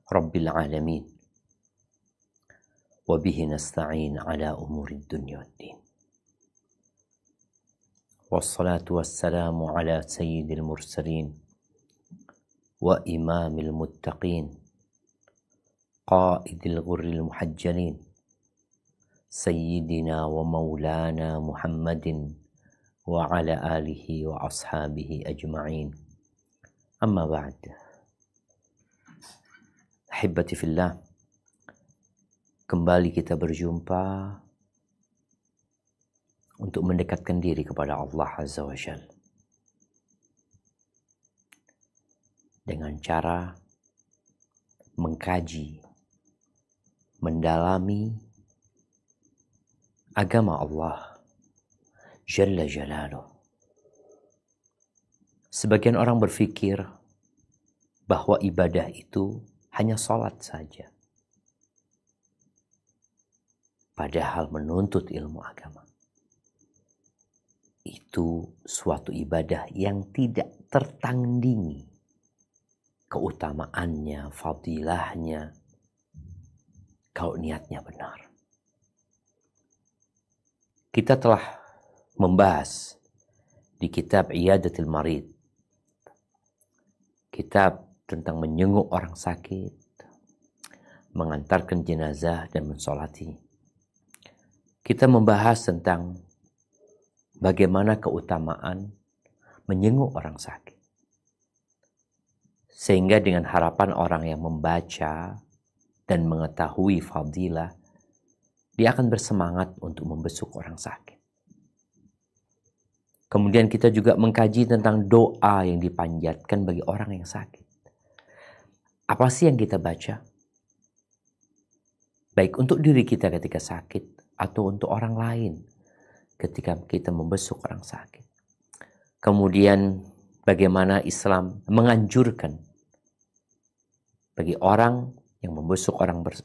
Rabbil alamin. Wa bihi nasta'in ala umuri dunya waddin. Wassalatu wassalamu ala sayyidil mursalin wa imamil muttaqin qaidil ghurril muhajjalin sayyidina wa maulana Muhammadin wa ala alihi wa ashabihi ajma'in. Amma ba'd. Ahibati fillah, kembali kita berjumpa untuk mendekatkan diri kepada Allah Azza wa Jalla dengan cara mengkaji, mendalami agama Allah Jalla Jalaluh. Sebagian orang berpikir bahwa ibadah itu hanya sholat saja. Padahal menuntut ilmu agama itu suatu ibadah yang tidak tertandingi keutamaannya, fadilahnya, kalau niatnya benar. Kita telah membahas di kitab Iyadatul Marid, kitab tentang menyenguk orang sakit, mengantarkan jenazah dan mensolati. Kita membahas tentang bagaimana keutamaan menyenguk orang sakit. Sehingga dengan harapan orang yang membaca dan mengetahui fadilah, dia akan bersemangat untuk membesuk orang sakit. Kemudian kita juga mengkaji tentang doa yang dipanjatkan bagi orang yang sakit. Apa sih yang kita baca? Baik untuk diri kita ketika sakit atau untuk orang lain ketika kita membesuk orang sakit. Kemudian bagaimana Islam menganjurkan bagi orang yang membesuk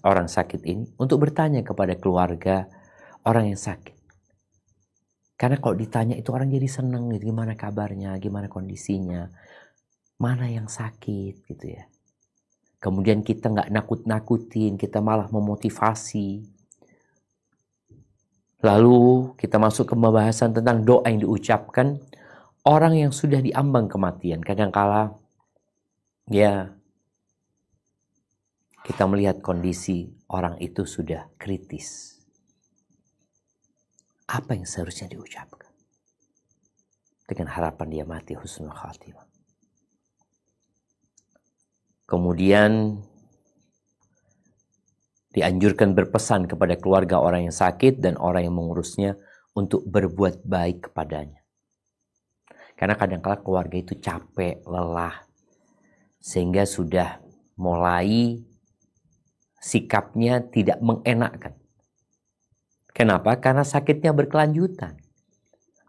orang sakit ini untuk bertanya kepada keluarga orang yang sakit. Karena kalau ditanya itu orang jadi senang, gimana kabarnya, gimana kondisinya, mana yang sakit gitu ya. Kemudian kita nggak nakut-nakutin, kita malah memotivasi. Lalu kita masuk ke pembahasan tentang doa yang diucapkan orang yang sudah diambang kematian. Kadangkala ya kita melihat kondisi orang itu sudah kritis. Apa yang seharusnya diucapkan? Dengan harapan dia mati husnul khatimah. Kemudian dianjurkan berpesan kepada keluarga orang yang sakit dan orang yang mengurusnya untuk berbuat baik kepadanya. Karena kadang-kala keluarga itu capek, lelah, sehingga sudah mulai sikapnya tidak mengenakkan. Kenapa? Karena sakitnya berkelanjutan.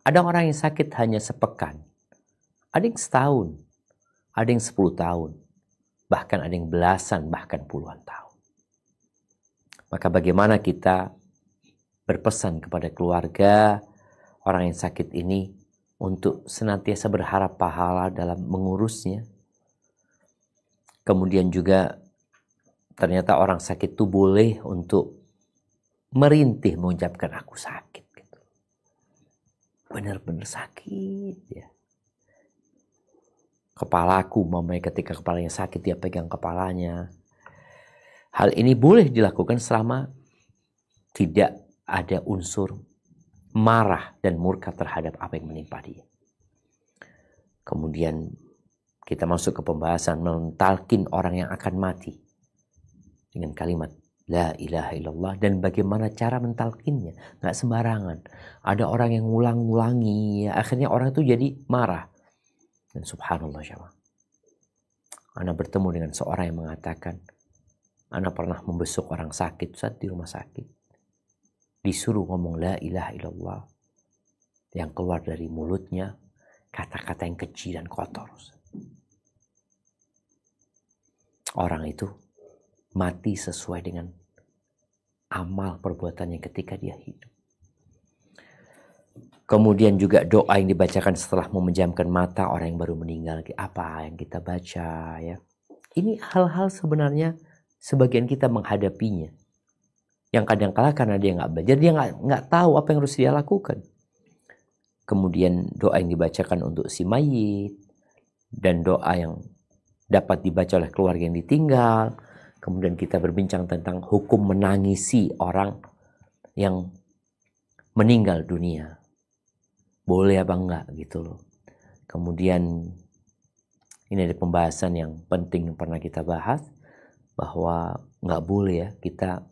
Ada orang yang sakit hanya sepekan, ada yang setahun, ada yang 10 tahun, bahkan ada yang belasan, bahkan puluhan tahun. Maka bagaimana kita berpesan kepada keluarga orang yang sakit ini untuk senantiasa berharap pahala dalam mengurusnya. Kemudian juga ternyata orang sakit itu boleh untuk merintih mengucapkan aku sakit. Gitu. Benar-benar sakit ya. Kepalaku, mamanya ketika kepalanya sakit dia pegang kepalanya. Hal ini boleh dilakukan selama tidak ada unsur marah dan murka terhadap apa yang menimpa dia. Kemudian kita masuk ke pembahasan mentalkin orang yang akan mati dengan kalimat La ilaha illallah dan bagaimana cara mentalkinnya. Nggak sembarangan. Ada orang yang ngulang-ngulangi, akhirnya orang itu jadi marah. Dan subhanallah jamaah. Ana bertemu dengan seorang yang mengatakan, Ana pernah membesuk orang sakit saat di rumah sakit. Disuruh ngomong la ilaha illallah. Yang keluar dari mulutnya kata-kata yang kecil dan kotor. Orang itu mati sesuai dengan amal perbuatannya ketika dia hidup. Kemudian juga doa yang dibacakan setelah memejamkan mata orang yang baru meninggal. Apa yang kita baca ya. Ini hal-hal sebenarnya sebagian kita menghadapinya. Yang kadang-kala karena dia nggak belajar, dia nggak tahu apa yang harus dia lakukan. Kemudian doa yang dibacakan untuk si mayit, dan doa yang dapat dibaca oleh keluarga yang ditinggal. Kemudian kita berbincang tentang hukum menangisi orang yang meninggal dunia. Boleh apa enggak gitu loh. Kemudian ini ada pembahasan yang penting yang pernah kita bahas, bahwa nggak boleh ya kita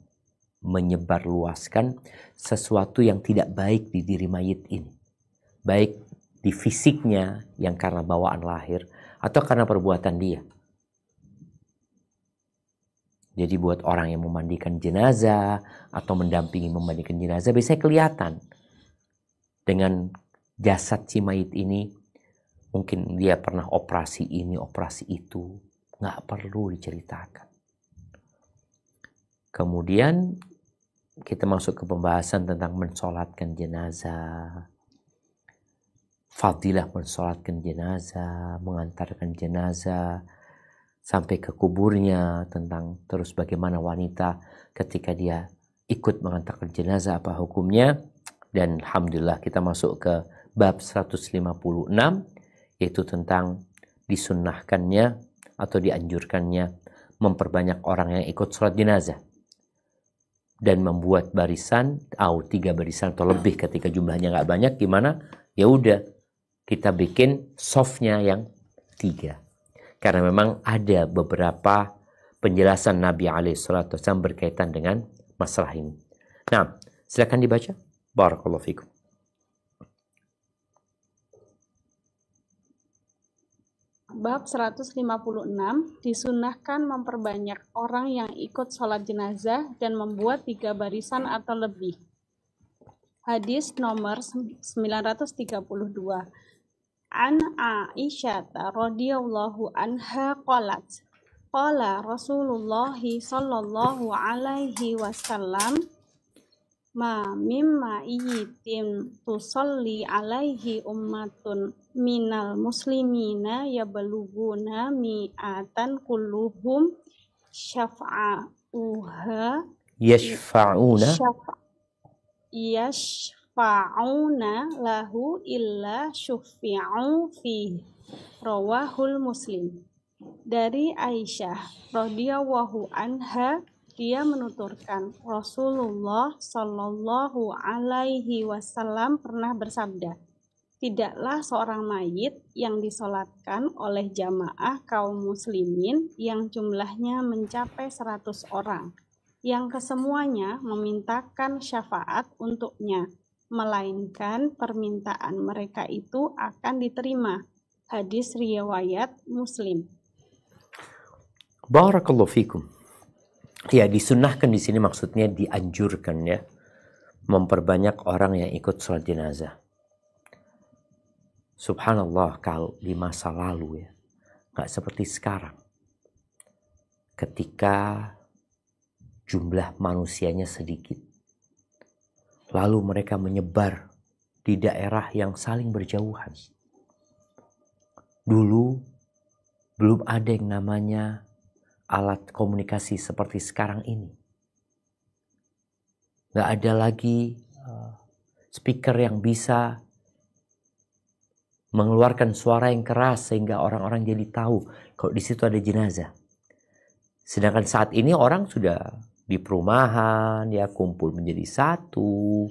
menyebarluaskan sesuatu yang tidak baik di diri mayit ini. Baik di fisiknya yang karena bawaan lahir atau karena perbuatan dia. Jadi buat orang yang memandikan jenazah atau mendampingi memandikan jenazah biasanya kelihatan dengan jasad si mayit ini. Mungkin dia pernah operasi ini, operasi itu. Nggak perlu diceritakan. Kemudian kita masuk ke pembahasan tentang mensolatkan jenazah. Fadilah mensolatkan jenazah, mengantarkan jenazah sampai ke kuburnya, tentang terus bagaimana wanita ketika dia ikut mengantarkan jenazah apa hukumnya. Dan alhamdulillah kita masuk ke bab 156, yaitu tentang disunnahkannya atau dianjurkannya memperbanyak orang yang ikut sholat jenazah dan membuat barisan 3 barisan atau lebih. Ketika jumlahnya nggak banyak gimana? Ya udah, kita bikin softnya yang 3. Karena memang ada beberapa penjelasan Nabi SAW berkaitan dengan masalah ini. Nah, silakan dibaca. Barakallahu fikum. Bab 156, disunahkan memperbanyak orang yang ikut sholat jenazah dan membuat 3 barisan atau lebih. Hadis nomor 932. An Aisyah radhiyallahu anha qalat, qala Rasulullah sallallahu alaihi wasallam, ma mimma iyyitin tusalli alaihi ummatun minal muslimina yabaluguna mi'atan kulluhum syafa'uha yashfa'una lahu illa syufi'u fi rawahul Muslim. Dari Aisyah radhiyallahu anha, dia menuturkan, Rasulullah Shallallahu alaihi wasallam pernah bersabda, tidaklah seorang mayit yang disolatkan oleh jamaah kaum muslimin yang jumlahnya mencapai 100 orang, yang kesemuanya memintakan syafaat untuknya, melainkan permintaan mereka itu akan diterima. Hadis riwayat Muslim. Barakallahu fikum. Ya, disunnahkan di sini maksudnya dianjurkan ya, memperbanyak orang yang ikut sholat jenazah. Subhanallah, kalau di masa lalu ya, nggak seperti sekarang. Ketika jumlah manusianya sedikit, lalu mereka menyebar di daerah yang saling berjauhan. Dulu belum ada yang namanya alat komunikasi seperti sekarang ini. Nggak ada lagi speaker yang bisa mengeluarkan suara yang keras sehingga orang-orang jadi tahu kalau di situ ada jenazah. Sedangkan saat ini orang sudah di perumahan, ya kumpul menjadi satu,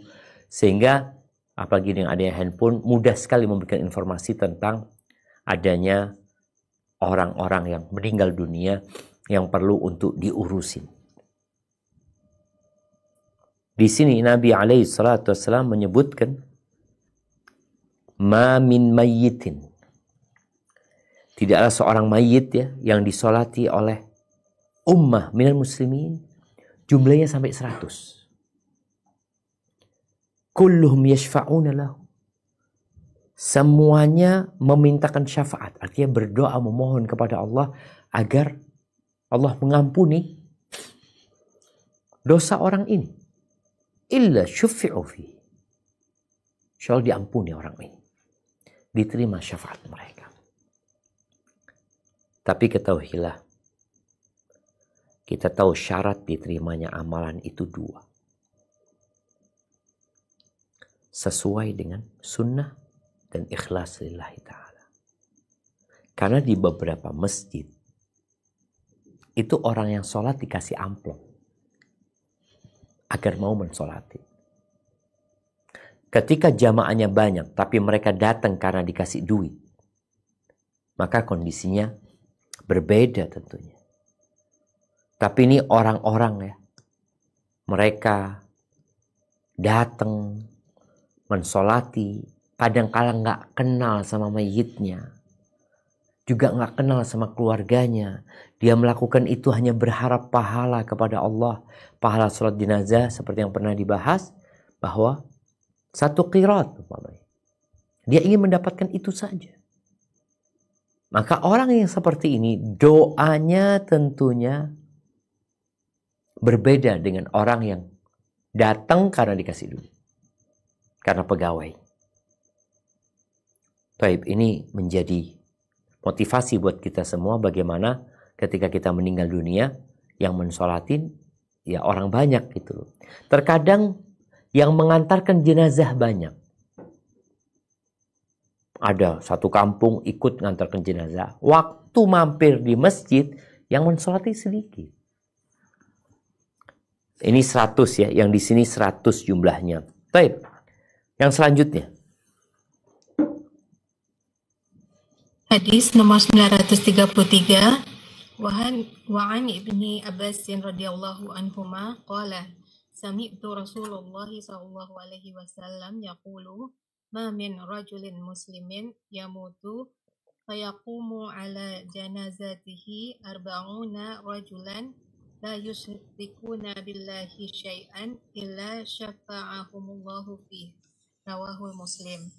sehingga apalagi dengan adanya handphone mudah sekali memberikan informasi tentang adanya orang-orang yang meninggal dunia yang perlu untuk diurusin. Di sini Nabi SAW menyebutkan, ma min mayyitin, tidaklah seorang mayit ya yang disolati oleh ummah minal muslimin, jumlahnya sampai 100. Kulluhum yashfa'una lahu, semuanya memintakan syafaat, artinya berdoa memohon kepada Allah agar Allah mengampuni dosa orang ini. Illa syufi'u fi, insyaallah diampuni orang ini, diterima syafaat mereka. Tapi ketahuilah, Kita tahu syarat diterimanya amalan itu dua. Sesuai dengan sunnah dan ikhlas lillahi ta'ala. Karena di beberapa masjid, itu orang yang sholat dikasih amplop agar mau mensolati. Ketika jamaahnya banyak, tapi mereka datang karena dikasih duit, maka kondisinya berbeda tentunya. Tapi ini orang-orang ya, mereka datang mensolati, kadang-kala nggak kenal sama mayitnya, juga nggak kenal sama keluarganya. Dia melakukan itu hanya berharap pahala kepada Allah, pahala sholat jenazah seperti yang pernah dibahas, bahwa satu qirat, dia ingin mendapatkan itu saja. Maka orang yang seperti ini, doanya tentunya berbeda dengan orang yang datang karena dikasih duit, karena pegawai. Baik, ini menjadi motivasi buat kita semua bagaimana ketika kita meninggal dunia, yang mensolatin ya orang banyak gitu. Terkadang yang mengantarkan jenazah banyak. Ada satu kampung ikut mengantarkan jenazah. Waktu mampir di masjid, yang mensolati sedikit. Ini 100 ya, yang di sini 100 jumlahnya. Baik, yang selanjutnya. Hadis nomor 933. Wa'an ibni Abbas radhiyallahu anhuma qala sami'tu Rasulullah sallallahu alaihi wasallam yaqulu ma min rajulin muslimin yamutu fayaqumu ala janazatihi arba'una rajulan la yusyrikuna billahi syai'an illa syafa'ahumullahu fihi. Rawahul Muslim.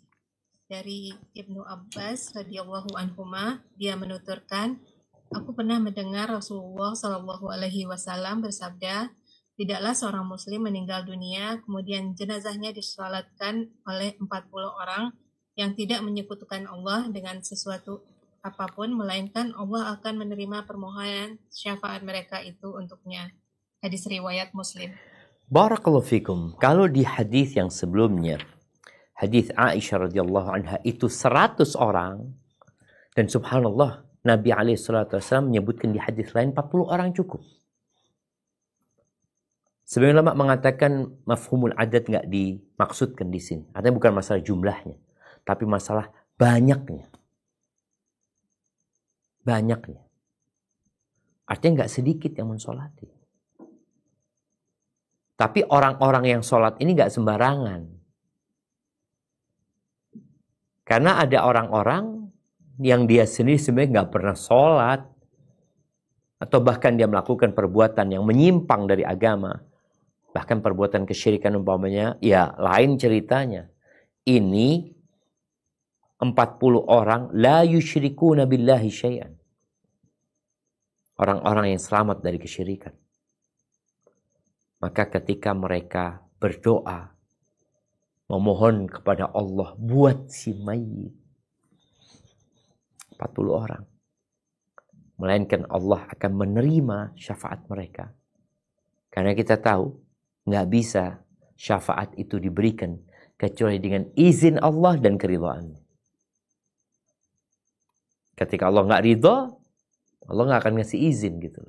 Dari Ibnu Abbas radhiyallahu anhuma, dia menuturkan, aku pernah mendengar Rasulullah Shallallahu alaihi wasallam bersabda, tidaklah seorang muslim meninggal dunia kemudian jenazahnya disalatkan oleh 40 orang yang tidak menyekutukan Allah dengan sesuatu apapun, melainkan Allah akan menerima permohonan syafaat mereka itu untuknya. Hadis riwayat Muslim. Barakallahu fikum. Kalau di hadis yang sebelumnya, hadis Aisyah radhiyallahu anha itu 100 orang, dan subhanallah Nabi SAW menyebutkan di hadis lain 40 orang cukup. Sebagian ulama mengatakan mafhumul adat nggak dimaksudkan di sini. Artinya bukan masalah jumlahnya, tapi masalah banyaknya. Banyaknya. Artinya nggak sedikit yang mensolati. Tapi orang-orang yang sholat ini nggak sembarangan. Karena ada orang-orang yang dia sendiri sebenarnya nggak pernah sholat, atau bahkan dia melakukan perbuatan yang menyimpang dari agama, bahkan perbuatan kesyirikan umpamanya, ya lain ceritanya. Ini 40 orang la yusyrikuna billahi syai'an. Orang-orang yang selamat dari kesyirikan. Maka ketika mereka berdoa, memohon kepada Allah buat si mayit, 40 orang, melainkan Allah akan menerima syafaat mereka. Karena kita tahu nggak bisa syafaat itu diberikan kecuali dengan izin Allah dan keridhaan. Ketika Allah nggak ridho, Allah nggak akan ngasih izin gitu.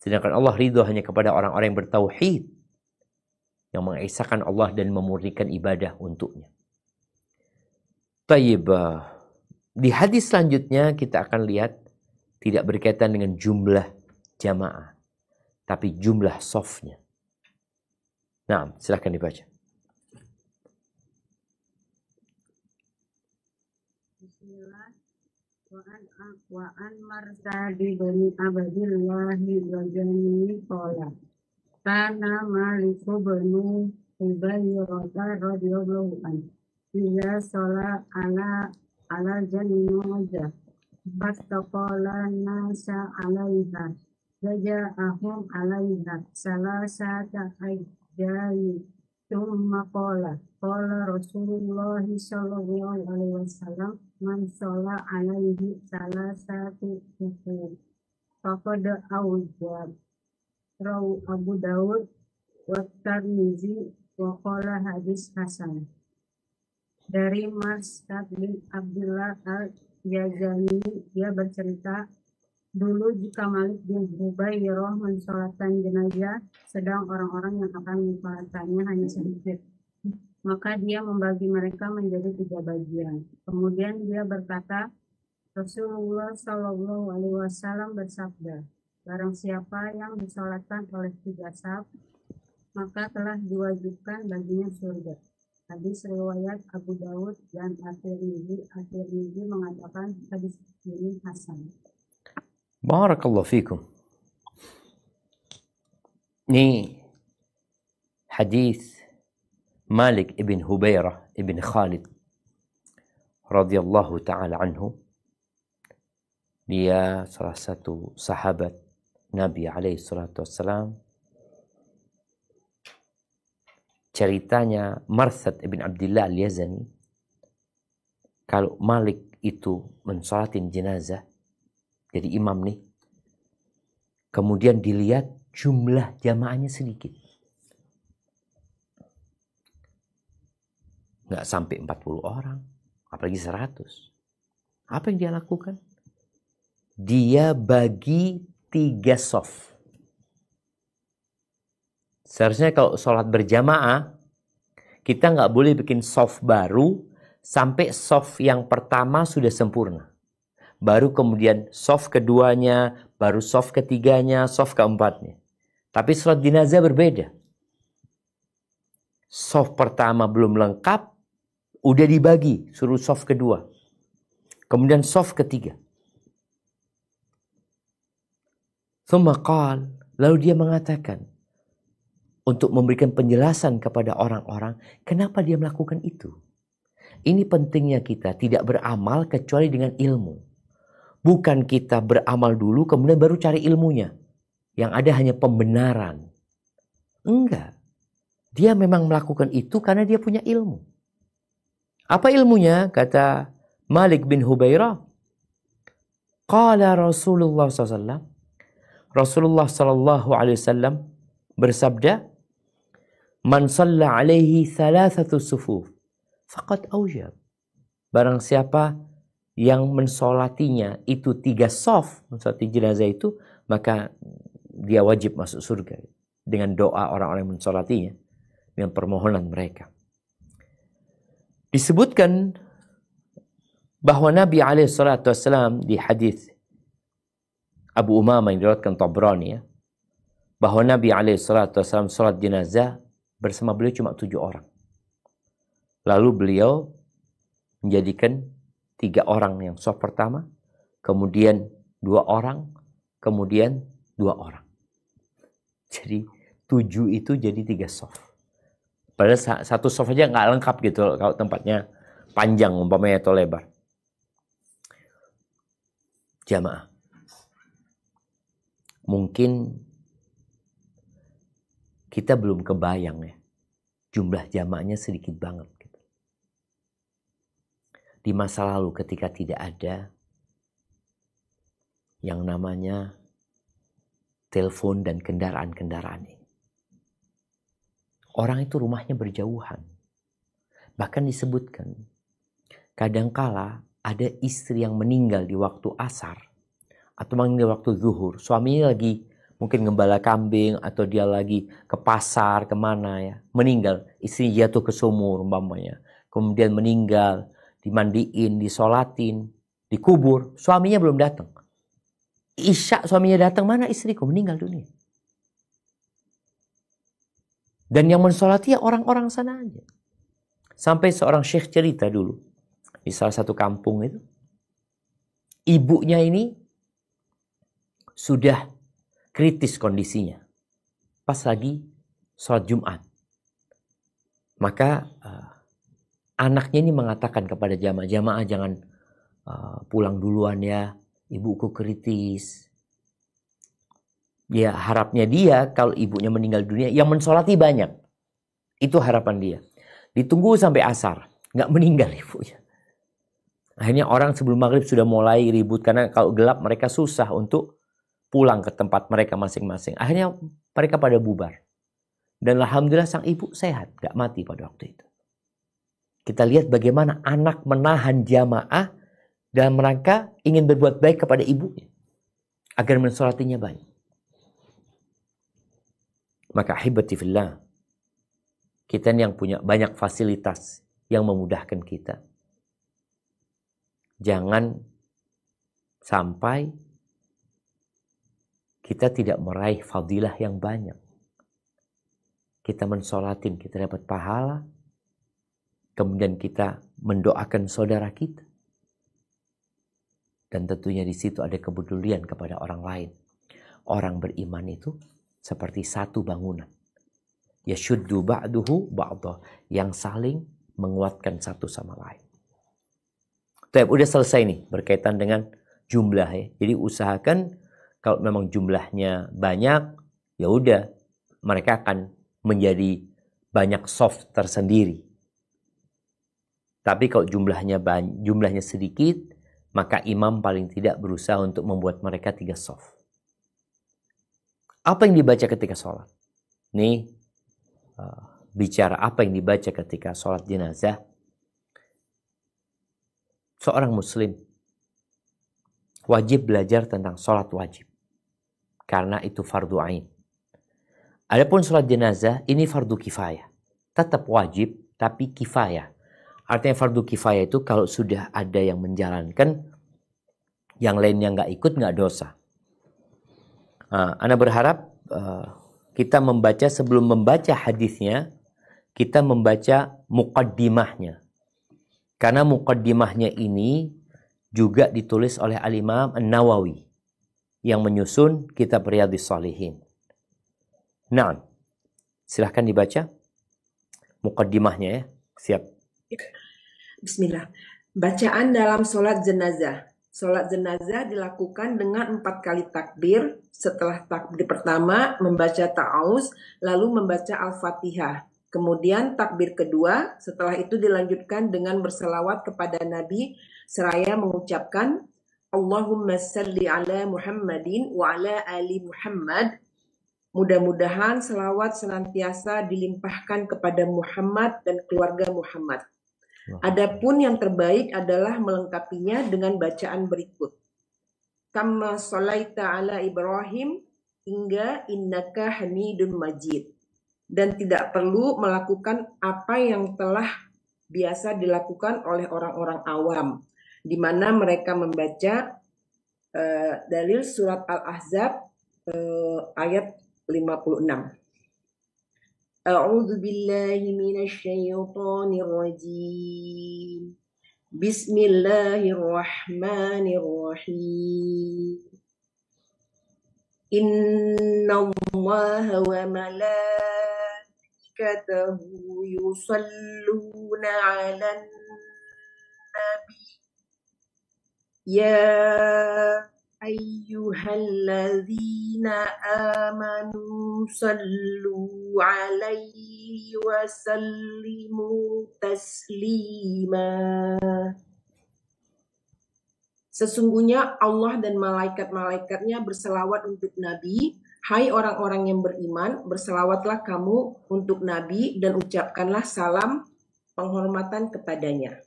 Sedangkan Allah ridho hanya kepada orang-orang yang bertauhid, yang mengesahkan Allah dan memurnikan ibadah untuknya. Tayyib. Di hadis selanjutnya kita akan lihat tidak berkaitan dengan jumlah jamaah, tapi jumlah safnya. Nah, silahkan dibaca. Bismillah. Wa an Marsadi bani Abdillahi wa jani qala kana Maliku bani Ubayyah radhiyallahu anhu idza shala ala janazah fastaqala nasa alaiha ja'ahum alaiha salasata ayyami thumma qala Rasulullah sallallahu alaihi wasallam man sholla alaihi salasatu ukur faqad awjab rawu Abu Dawud wa Tirmizi wa qala hadis hasan. Dari Marsad bin Abdullah al-Yazani, dia bercerita, dulu jika Malik bin Hubairah mensolatkan jenazah, sedang orang-orang yang akan mensolatkannya hanya sedikit, maka dia membagi mereka menjadi 3 bagian. Kemudian dia berkata, Rasulullah Shallallahu Alaihi Wasallam bersabda, barang siapa yang disolatkan oleh 3 saf, maka telah diwajibkan baginya surga. Hadis riwayat Abu Dawud dan At-Tirmizi. At-Tirmizi mengatakan hadis ini hasan. Barakallahu fikum. Ini hadis Malik ibn Hubairah ibn Khalid radhiyallahu ta'ala anhu. Dia salah satu sahabat Nabi alaihi salatu wassalam. Ceritanya Marsad ibn Abdullah al-Yazani, kalau Malik itu mensolatin jenazah, jadi imam nih, kemudian dilihat jumlah jamaahnya sedikit, nggak sampai 40 orang, apalagi 100. Apa yang dia lakukan? Dia bagi 3 sof. Seharusnya kalau sholat berjamaah, kita nggak boleh bikin sof baru sampai sof yang pertama sudah sempurna. Baru kemudian sof keduanya, baru sof ketiganya, sof keempatnya. Tapi sholat jenazah berbeda. Sof pertama belum lengkap, udah dibagi, suruh sof kedua. Kemudian sof ketiga. Thumma qal, lalu dia mengatakan, untuk memberikan penjelasan kepada orang-orang, kenapa dia melakukan itu. Ini pentingnya kita tidak beramal kecuali dengan ilmu. Bukan kita beramal dulu kemudian baru cari ilmunya. Yang ada hanya pembenaran. Enggak. Dia memang melakukan itu karena dia punya ilmu. Apa ilmunya? Kata Malik bin Hubairah. Qala Rasulullah SAW. Rasulullah SAW bersabda, Man salla alaihi thalathatu sufuf faqad aujab. Barang siapa yang mensolatinya itu 3 sof, mensolati jenazah itu, maka dia wajib masuk surga. Dengan doa orang-orang yang mensolatinya, dengan permohonan mereka. Disebutkan bahwa Nabi SAW di hadis Abu Umamah yang diriwayatkan Tabrani, ya, bahwa Nabi SAW sholat jenazah bersama beliau cuma 7 orang. Lalu beliau menjadikan 3 orang yang sof pertama, kemudian 2 orang, kemudian 2 orang. Jadi 7 itu jadi 3 sof. Padahal 1 sof aja nggak lengkap gitu kalau tempatnya panjang umpamanya atau lebar. Jamaah. Mungkin kita belum kebayang ya, jumlah jamaahnya sedikit banget. Gitu. Di masa lalu ketika tidak ada yang namanya telepon dan kendaraan-kendaraan ini. Orang itu rumahnya berjauhan. Bahkan disebutkan, kadangkala ada istri yang meninggal di waktu asar, atau meninggal waktu zuhur. Suaminya lagi mungkin ngembala kambing atau dia lagi ke pasar kemana ya, meninggal, istri jatuh ke sumur umpamanya, kemudian meninggal, dimandiin, disolatin, dikubur, suaminya belum datang. Isya suaminya datang, mana istriku, meninggal dunia. Dan yang mensolati ya orang-orang sana aja. Sampai seorang syekh cerita dulu di salah satu kampung itu, ibunya ini sudah kritis kondisinya. Pas lagi sholat Jumat. Maka anaknya ini mengatakan kepada jamaah jangan pulang duluan ya. Ibuku kritis. Ya harapnya dia kalau ibunya meninggal dunia yang mensolati banyak. Itu harapan dia. Ditunggu sampai asar. Nggak meninggal ibunya. Akhirnya orang sebelum maghrib sudah mulai ribut. Karena kalau gelap mereka susah untuk pulang ke tempat mereka masing-masing. Akhirnya mereka pada bubar. Dan alhamdulillah sang ibu sehat, gak mati pada waktu itu. Kita lihat bagaimana anak menahan jamaah dalam rangka ingin berbuat baik kepada ibunya agar mensolatinya banyak. Maka ahibati fillah, kita yang punya banyak fasilitas yang memudahkan kita, jangan sampai kita tidak meraih fadilah yang banyak. Kita mensolatin, kita dapat pahala, kemudian kita mendoakan saudara kita. Dan tentunya di situ ada kepedulian kepada orang lain. Orang beriman itu seperti satu bangunan. Yashuddu ba'duhu ba'dah, yang saling menguatkan satu sama lain. Udah selesai nih berkaitan dengan jumlah ya. Jadi usahakan kalau memang jumlahnya banyak, ya udah mereka akan menjadi banyak soft tersendiri. Tapi kalau jumlahnya sedikit, maka imam paling tidak berusaha untuk membuat mereka 3 soft. Apa yang dibaca ketika sholat? Nih bicara apa yang dibaca ketika sholat jenazah. Seorang muslim wajib belajar tentang sholat wajib. Karena itu fardu ain. Adapun sholat jenazah ini fardu kifayah. Tetap wajib tapi kifayah. Artinya fardu kifayah itu kalau sudah ada yang menjalankan, yang lainnya nggak ikut nggak dosa. Ana berharap kita membaca, sebelum membaca hadisnya, kita membaca muqaddimahnya. Karena muqaddimahnya ini juga ditulis oleh Al-Imam An-Nawawi yang menyusun kitab Riyadhis Shalihin. Nah, silahkan dibaca muqaddimahnya ya. Siap. Bismillah. Bacaan dalam sholat jenazah. Sholat jenazah dilakukan dengan 4 kali takbir. Setelah takbir pertama membaca ta'awuz, lalu membaca Al-Fatihah. Kemudian takbir kedua, setelah itu dilanjutkan dengan berselawat kepada Nabi seraya mengucapkan Allahumma salli ala Muhammadin wa ala ali Muhammad. Mudah-mudahan selawat senantiasa dilimpahkan kepada Muhammad dan keluarga Muhammad. Adapun yang terbaik adalah melengkapinya dengan bacaan berikut. Kama sholaita ala Ibrahim hingga innaka hamidun majid. Dan tidak perlu melakukan apa yang telah biasa dilakukan oleh orang-orang awam, di mana mereka membaca dalil surat Al-Ahzab ayat 56. A'udzu billahi minasy syaithanir rajim. Bismillahirrahmanirrahim. Innallaha wa malaikatahu yusalluna 'alan nabi. Ya ayyuhalladzina amanu sallu 'alaihi wa sallimu taslima. Sesungguhnya Allah dan malaikat-malaikatnya berselawat untuk Nabi. Hai orang-orang yang beriman, berselawatlah kamu untuk Nabi dan ucapkanlah salam penghormatan kepadanya.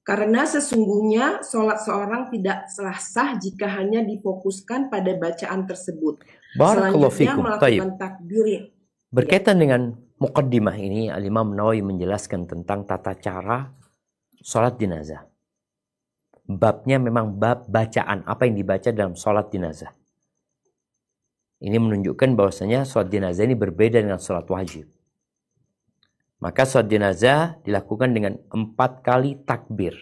Karena sesungguhnya sholat seorang tidak sah jika hanya difokuskan pada bacaan tersebut. Barakallahu Selanjutnya fikum. melakukan takbir. Berkaitan dengan muqaddimah ini, Al-Imam Nawawi menjelaskan tentang tata cara sholat jenazah. Babnya memang bab bacaan, apa yang dibaca dalam sholat jenazah. Ini menunjukkan bahwasanya sholat jenazah ini berbeda dengan sholat wajib. Maka sholat jenazah dilakukan dengan 4 kali takbir.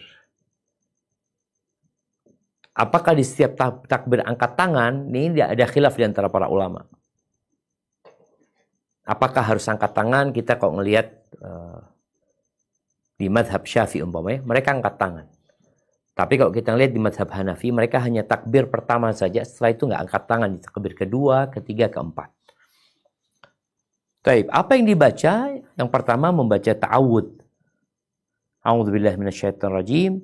Apakah di setiap takbir angkat tangan? Ini ada khilaf di antara para ulama. Apakah harus angkat tangan? Kita kalau ngelihat di madhab Syafi'i umpamanya, mereka angkat tangan. Tapi kalau kita lihat di madhab Hanafi, mereka hanya takbir pertama saja. Setelah itu nggak angkat tangan di takbir kedua, ketiga, keempat. Taib, apa yang dibaca? Yang pertama membaca ta'awud. A'udzubillahi minasyaitonirrajim.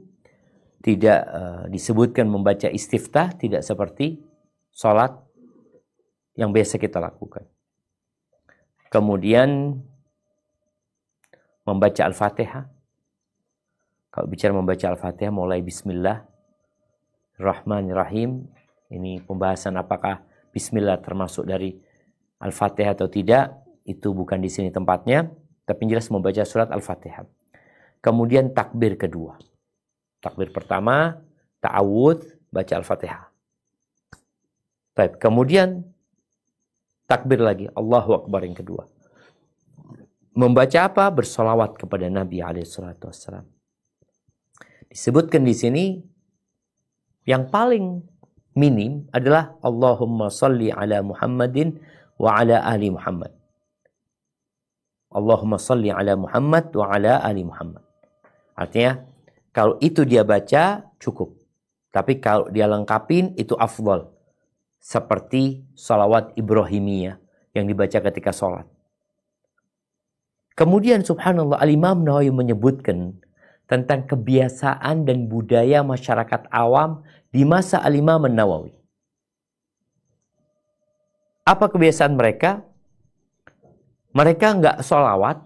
tidak disebutkan membaca istiftah, tidak seperti sholat yang biasa kita lakukan. Kemudian membaca Al-Fatihah. Kalau bicara membaca Al-Fatihah mulai Bismillahirrahmanirrahim. Ini pembahasan apakah Bismillah termasuk dari Al-Fatihah atau tidak. Itu bukan di sini tempatnya. Tapi jelas membaca surat Al-Fatihah. Kemudian takbir kedua. Takbir pertama, ta'awudz, baca Al-Fatihah. Baik, kemudian takbir lagi, Allahu Akbar yang kedua. Membaca apa? Bersolawat kepada Nabi SAW. Disebutkan di sini yang paling minim adalah Allahumma salli ala Muhammadin wa ala ali Muhammad. Allahumma salli ala Muhammad wa ala ali Muhammad. Artinya kalau itu dia baca cukup. Tapi kalau dia lengkapin itu afdal. Seperti salawat Ibrahimiyah yang dibaca ketika sholat. Kemudian subhanallah Al-Imam Nawawi menyebutkan tentang kebiasaan dan budaya masyarakat awam di masa Al-Imam Nawawi. Apa kebiasaan mereka? Mereka enggak sholawat.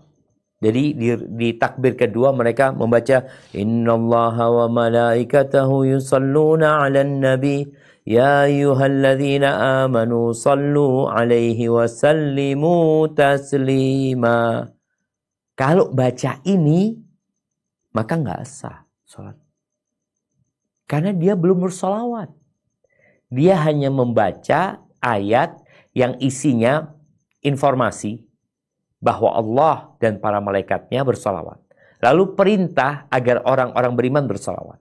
Jadi di takbir kedua mereka membaca Innallaha wa malaikatahu yusalluna 'alan nabi ya ayyuhalladzina amanu sallu 'alaihi wa sallimu taslima. Kalau baca ini maka enggak sah salat. Karena dia belum bersolawat. Dia hanya membaca ayat yang isinya informasi bahwa Allah dan para malaikatnya bersolawat. Lalu perintah agar orang-orang beriman bersolawat.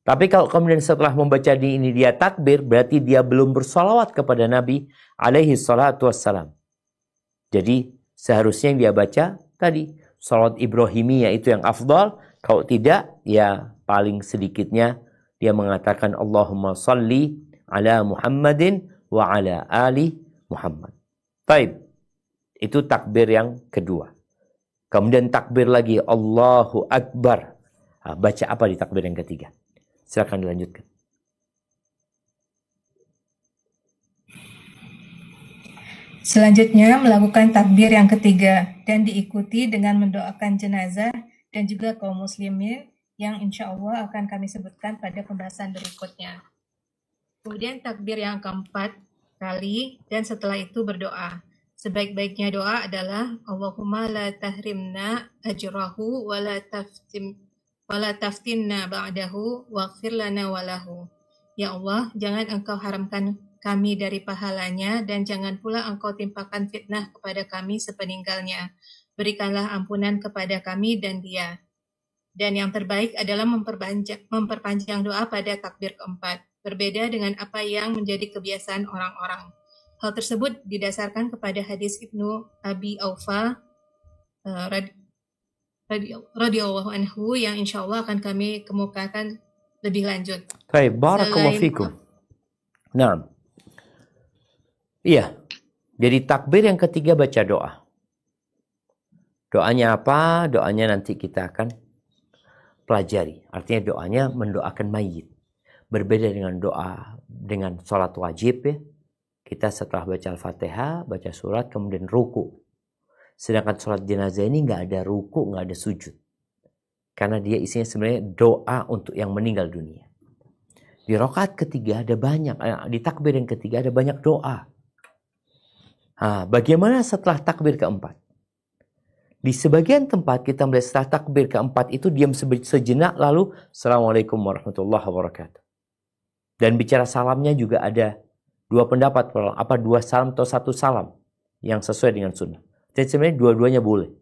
Tapi kalau kemudian setelah membaca ini dia takbir, berarti dia belum bersolawat kepada Nabi alaihi salatu wassalam. Jadi seharusnya yang dia baca tadi, salawat Ibrahimiyah itu yang afdal. Kalau tidak, ya paling sedikitnya dia mengatakan Allahumma salli ala Muhammadin wa ala ali Muhammad. Baik. Itu takbir yang kedua. Kemudian takbir lagi Allahu Akbar. Baca apa di takbir yang ketiga? Silakan dilanjutkan. Selanjutnya melakukan takbir yang ketiga dan diikuti dengan mendoakan jenazah dan juga kaum muslimin yang insya Allah akan kami sebutkan pada pembahasan berikutnya. Kemudian takbir yang keempat kali dan setelah itu berdoa. Sebaik-baiknya doa adalah Allahumma la tahrimna ajrahu wa la taftinna ba'dahu waghfir lana walahu. Ya Allah, jangan engkau haramkan kami dari pahalanya dan jangan pula engkau timpakan fitnah kepada kami sepeninggalnya. Berikanlah ampunan kepada kami dan dia. Dan yang terbaik adalah memperpanjang doa pada takbir keempat. Berbeda dengan apa yang menjadi kebiasaan orang-orang. Hal tersebut didasarkan kepada hadis Ibnu Abi Aufa radhiyallahu anhu yang insya Allah akan kami kemukakan lebih lanjut. Baik, barakallahu fikum. Nah, iya. Jadi takbir yang ketiga baca doa. Doanya apa? Doanya nanti kita akan pelajari. Artinya doanya mendoakan mayit. Berbeda dengan doa dengan sholat wajib ya. Kita setelah baca Al-Fatihah, baca surat, kemudian ruku. Sedangkan sholat jenazah ini nggak ada ruku, nggak ada sujud. Karena dia isinya sebenarnya doa untuk yang meninggal dunia. Di rakaat ketiga ada banyak, di takbir yang ketiga ada banyak doa. Bagaimana setelah takbir keempat? Di sebagian tempat kita melihat setelah takbir keempat itu diam sejenak lalu Assalamualaikum warahmatullahi wabarakatuh. Dan bicara salamnya juga ada dua pendapat, apa dua salam atau satu salam yang sesuai dengan sunnah. Jadi sebenarnya dua-duanya boleh.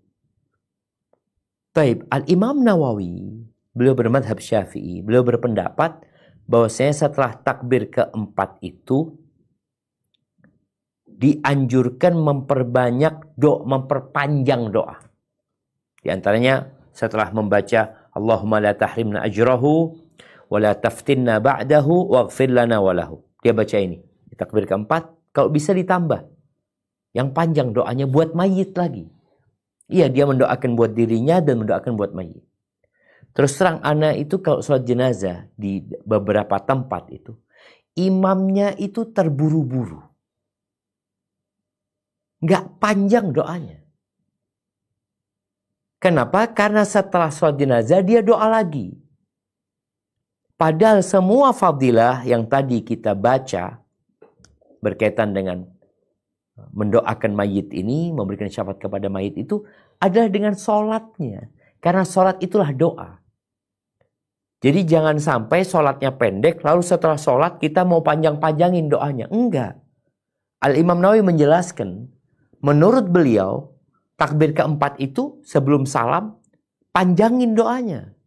Taib, Al-Imam Nawawi, beliau bermadhab Syafi'i, beliau berpendapat bahwasanya setelah takbir keempat itu dianjurkan memperpanjang doa. Di antaranya setelah membaca Allahumma la tahrimna ajrahu wa la taftinna ba'dahu waghfir lana walahu. Dia baca ini. Di takbir keempat, kalau bisa ditambah. Yang panjang doanya buat mayit lagi. Iya, dia mendoakan buat dirinya dan mendoakan buat mayit. Terus terang ana itu kalau sholat jenazah di beberapa tempat itu, imamnya itu terburu-buru. Nggak panjang doanya. Kenapa? Karena setelah sholat jenazah dia doa lagi. Padahal semua fadilah yang tadi kita baca berkaitan dengan mendoakan mayit ini, memberikan syafaat kepada mayit itu adalah dengan sholatnya. Karena sholat itulah doa. Jadi jangan sampai sholatnya pendek, lalu setelah sholat kita mau panjang-panjangin doanya. Enggak. Al-Imam Nawawi menjelaskan, menurut beliau, takbir keempat itu sebelum salam, panjangin doanya.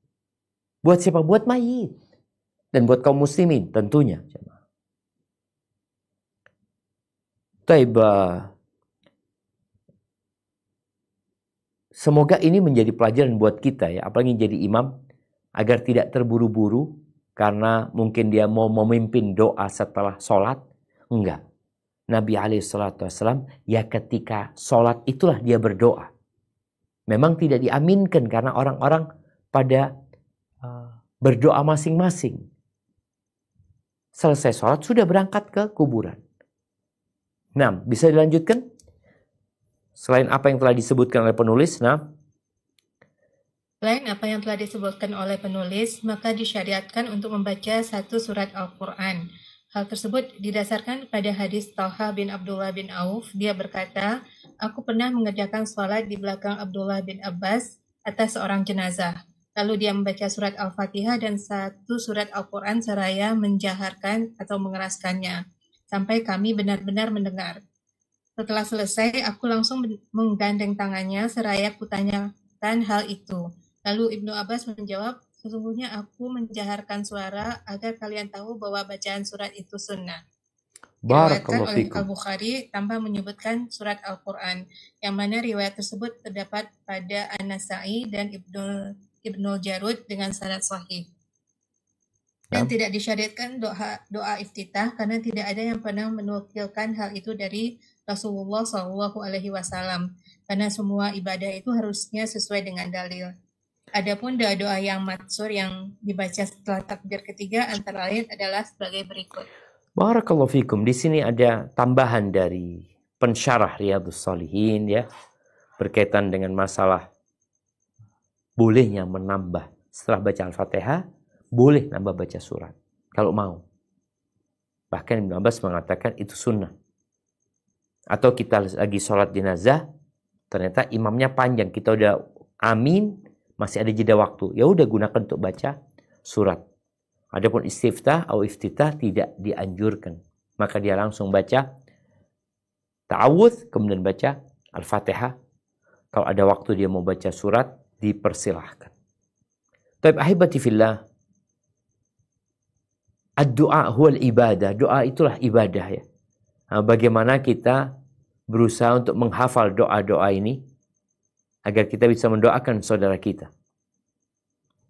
Buat siapa? Buat mayit. Dan buat kaum muslimin tentunya. Semoga ini menjadi pelajaran buat kita ya, apalagi jadi imam, agar tidak terburu-buru karena mungkin dia mau memimpin doa setelah sholat. Enggak. Nabi SAW ya ketika sholat itulah dia berdoa. Memang tidak diaminkan karena orang-orang pada berdoa masing-masing. Selesai sholat sudah berangkat ke kuburan. Nah, bisa dilanjutkan? Selain apa yang telah disebutkan oleh penulis, Selain apa yang telah disebutkan oleh penulis, maka disyariatkan untuk membaca satu surat Al-Quran. Hal tersebut didasarkan pada hadis Talha bin Abdullah bin Auf. Dia berkata, aku pernah mengerjakan sholat di belakang Abdullah bin Abbas atas seorang jenazah. Lalu dia membaca surat Al-Fatihah dan satu surat Al-Quran seraya menjaharkan atau mengeraskannya. Sampai kami benar-benar mendengar. Setelah selesai, aku langsung menggandeng tangannya seraya kutanyakan hal itu. Lalu Ibnu Abbas menjawab, sesungguhnya aku menjaharkan suara agar kalian tahu bahwa bacaan surat itu sunnah. Diriwayatkan oleh Al-Bukhari tanpa menyebutkan surat Al-Quran, yang mana riwayat tersebut terdapat pada An-Nasa'i dan Ibnul Jarud dengan sanad sahih. Dan tidak disyariatkan doa iftitah karena tidak ada yang pernah menukilkan hal itu dari Rasulullah SAW. Karena semua ibadah itu harusnya sesuai dengan dalil. Adapun doa-doa yang matsur yang dibaca setelah takbir ketiga antara lain adalah sebagai berikut. Barakallahu fikum. Di sini ada tambahan dari pensyarah Riyadhus Shalihin ya, berkaitan dengan masalah bolehnya menambah setelah baca Al-Fatihah, boleh nambah baca surat kalau mau. Bahkan Ibnu Abbas mengatakan itu sunnah. Atau kita lagi sholat jenazah, ternyata imamnya panjang, kita udah amin, masih ada jeda waktu, ya udah gunakan untuk baca surat. Adapun istiftah atau iftitah tidak dianjurkan, maka dia langsung baca ta'awudz, kemudian baca Al-Fatihah. Kalau ada waktu dia mau baca surat, dipersilahkan. Taib ahibati fillah, ad-du'a huwal ibadah. Doa itulah ibadah ya. Nah, bagaimana kita berusaha untuk menghafal doa-doa ini agar kita bisa mendoakan saudara kita.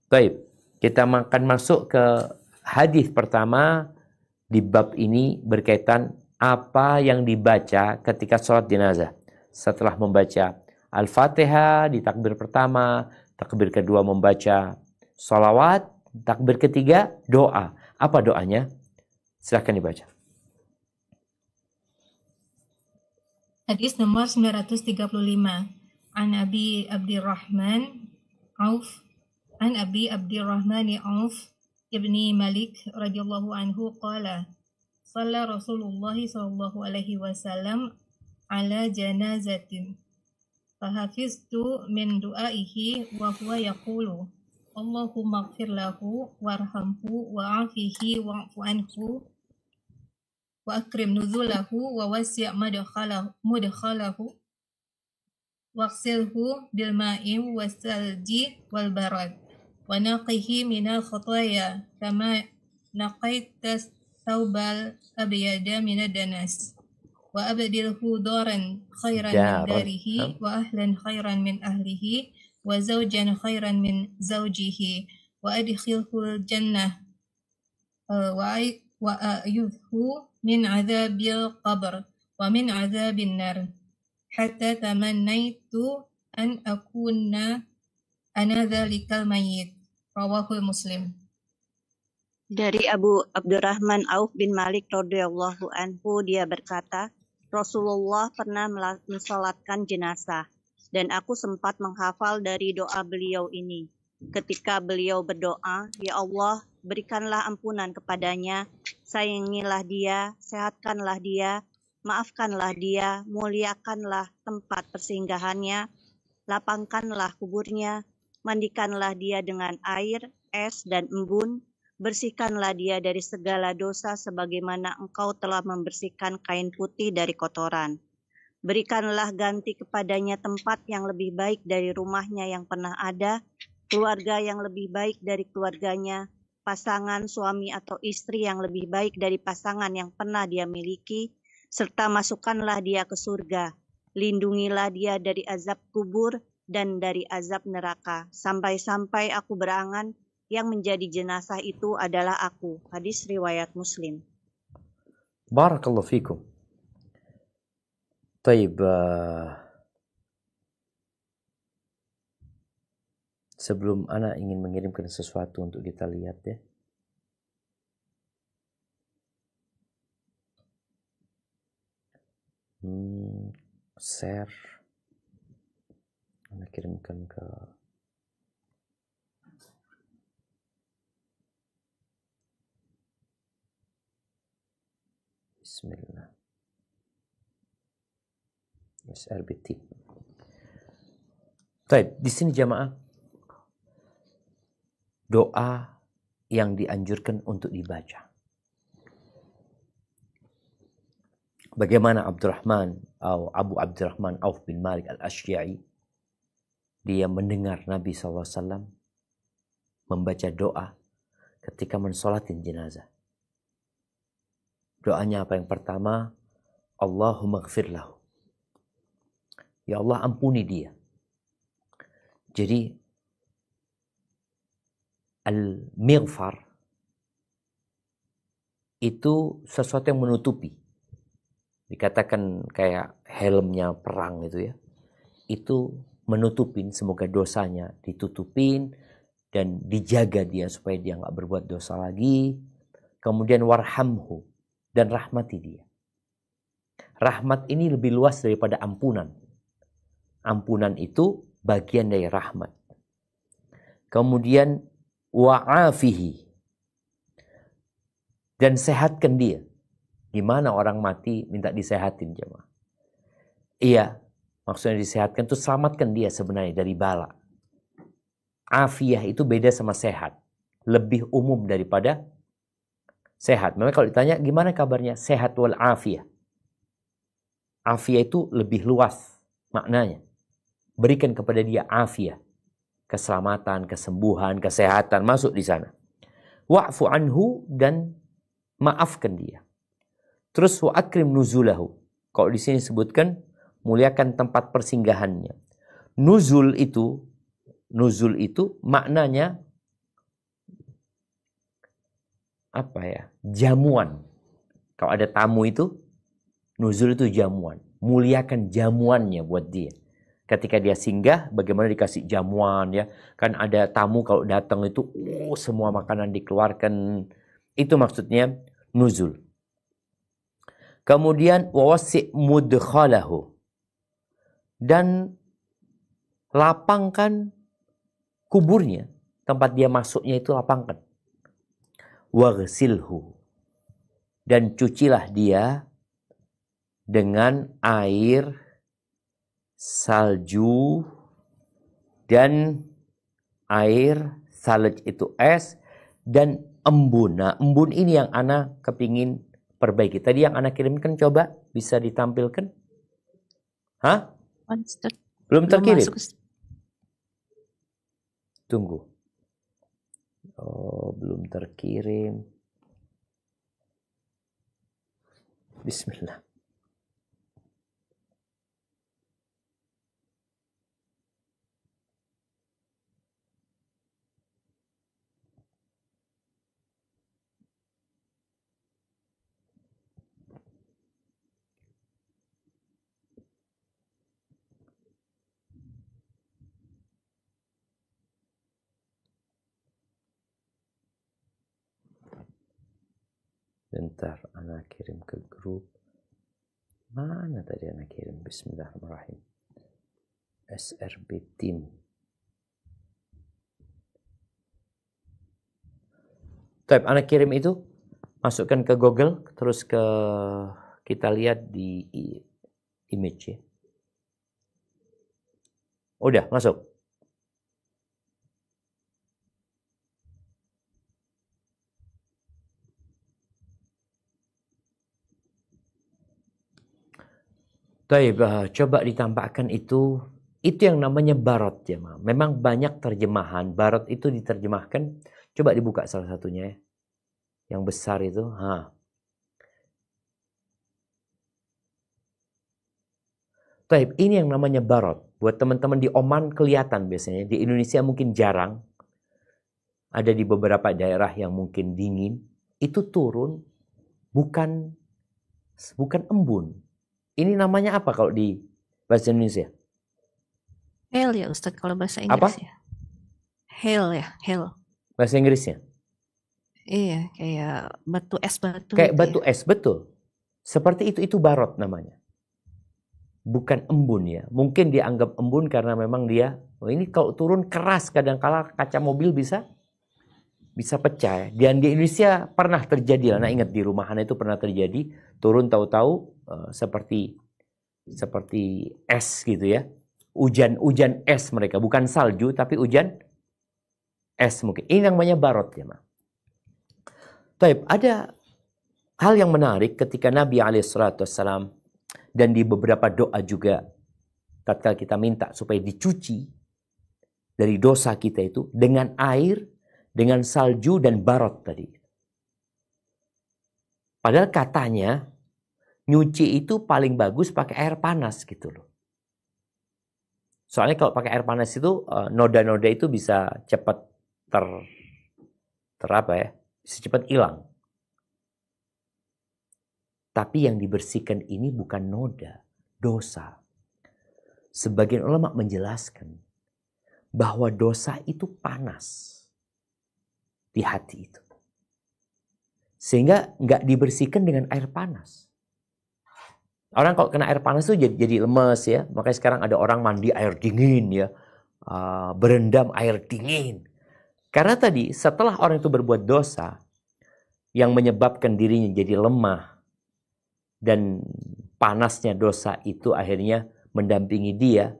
Baik, kita akan masuk ke hadis pertama di bab ini berkaitan apa yang dibaca ketika sholat jenazah. Setelah membaca Al-Fatihah di takbir pertama, takbir kedua membaca sholawat, takbir ketiga doa. Apa doanya? Silahkan dibaca. Hadis nomor 935. An Abi Abdurrahman Auf ibni Malik radhiyallahu anhu qala shalla Rasulullah sallallahu alaihi wasallam ala janazatin fahafiztu min du'aihi wa huwa yaqulu Allahumma ighfir lahu warhamhu wa'afihi wa'fu anhu wa akrim nuzulahu wa wasi' mudkhalahu waghsilhu bil ma'i wasalji wal barad wa naqihi minal khotaya kama naqaita thawbal abyada minad danas wa abdilhu daran khairan min darihi wa ahlan khairan min ahlihi wa zawjan khairan min zawjihi wa adkhilhu jannah wa ayudhu min adzabil qabr wa min adzabin nar hatta tamannaitu an akuna ana dzalikal mayyit Rawahul Muslim. Dari Abu Abdurrahman Auf bin Malik radhiyallahu anhu, dia berkata, Rasulullah pernah mensolatkan jenazah, dan aku sempat menghafal dari doa beliau ini. Ketika beliau berdoa, Ya Allah, berikanlah ampunan kepadanya, sayangilah dia, sehatkanlah dia, maafkanlah dia, muliakanlah tempat persinggahannya, lapangkanlah kuburnya, mandikanlah dia dengan air, es, dan embun, bersihkanlah dia dari segala dosa sebagaimana engkau telah membersihkan kain putih dari kotoran. Berikanlah ganti kepadanya tempat yang lebih baik dari rumahnya yang pernah ada, keluarga yang lebih baik dari keluarganya, pasangan, suami atau istri yang lebih baik dari pasangan yang pernah dia miliki, serta masukkanlah dia ke surga. Lindungilah dia dari azab kubur dan dari azab neraka, sampai-sampai aku berangan, yang menjadi jenazah itu adalah aku. Hadis riwayat Muslim. Barakallahu fikum. Taib, sebelum ana ingin mengirimkan sesuatu untuk kita lihat ya. Share. Ana kirimkan ke Bismillah. SRBT. Baik, di sini jamaah doa yang dianjurkan untuk dibaca. Bagaimana Abu Abdurrahman Auf bin Malik al-Ashja'i, dia mendengar Nabi SAW membaca doa ketika mensolatin jenazah. Doanya apa yang pertama? Allahumma gfir lahu. Ya Allah, ampuni dia. Jadi al-mighfar itu sesuatu yang menutupi. Dikatakan kayak helmnya perang itu ya. Itu menutupin, semoga dosanya ditutupin dan dijaga dia supaya dia nggak berbuat dosa lagi. Kemudian warhamhu, dan rahmati dia. Rahmat ini lebih luas daripada ampunan. Ampunan itu bagian dari rahmat. Kemudian wa'afihi, dan sehatkan dia. Gimana orang mati minta disehatin jemaah? Iya, maksudnya disehatkan itu selamatkan dia sebenarnya dari bala. Afiyah itu beda sama sehat. Lebih umum daripada sehat. Memang kalau ditanya gimana kabarnya? Sehat wal afiyah. Afiyah itu lebih luas maknanya. Berikan kepada dia afiyah. Keselamatan, kesembuhan, kesehatan masuk di sana. Wa'fu anhu, dan maafkan dia. Terus wa akrim nuzulahu. Kalau di sini sebutkan muliakan tempat persinggahannya. Nuzul itu maknanya apa ya? Jamuan. Kalau ada tamu itu, nuzul itu jamuan. Muliakan jamuannya buat dia. Ketika dia singgah, bagaimana dikasih jamuan ya. Kan ada tamu kalau datang itu, semua makanan dikeluarkan. Itu maksudnya nuzul. Kemudian wawasi' mudkhalahu. Dan lapangkan kuburnya. Tempat dia masuknya itu lapangkan. Waghsilhu, dan cucilah dia dengan air, salju, dan air, salj itu es, dan embun. Nah, embun ini yang ana kepingin perbaiki. Tadi yang ana kirimkan, coba bisa ditampilkan? Hah? Belum terkirim? Tunggu. Oh, belum terkirim. Bismillah. Bentar, anak kirim ke grup. Mana tadi anak kirim? Bismillahirrahmanirrahim. SRB Team. Type anak kirim itu, masukkan ke Google, terus kita lihat di image ya. Udah, masuk. Taib, coba ditambahkan itu yang namanya barot ya. Memang banyak terjemahan, barot itu diterjemahkan. Coba dibuka salah satunya ya. Yang besar itu. Taib, ini yang namanya barot. Buat teman-teman di Oman kelihatan biasanya. Di Indonesia mungkin jarang. Ada di beberapa daerah yang mungkin dingin. Itu turun bukan embun. Ini namanya apa kalau di bahasa Indonesia? Hail ya Ustadz kalau bahasa Inggris ya. Hail ya, hail. Bahasa Inggrisnya? Iya, kayak batu es batu. Kayak gitu batu ya. es, betul. Seperti itu barot namanya. Bukan embun ya. Mungkin dianggap embun karena memang dia, ini kalau turun keras kadang-kala kaca mobil bisa pecah. Dan di Indonesia pernah terjadi, Nah ingat di rumahan itu pernah terjadi, turun tahu-tahu seperti es gitu ya. Hujan es mereka, bukan salju tapi hujan es mungkin. Ini namanya barot ya, Taib, ada hal yang menarik ketika Nabi SAW dan di beberapa doa juga tatkala kita minta supaya dicuci dari dosa kita itu dengan air, dengan salju dan barot tadi. Padahal katanya nyuci itu paling bagus pakai air panas gitu loh. Soalnya kalau pakai air panas itu noda-noda itu bisa cepat bisa cepat hilang. Tapi yang dibersihkan ini bukan noda, dosa. Sebagian ulama menjelaskan bahwa dosa itu panas di hati itu. Sehingga nggak dibersihkan dengan air panas. Orang kalau kena air panas itu jadi lemes ya. Makanya sekarang ada orang mandi air dingin ya. Berendam air dingin. Karena tadi setelah orang itu berbuat dosa yang menyebabkan dirinya jadi lemah. Dan panasnya dosa itu akhirnya mendampingi dia.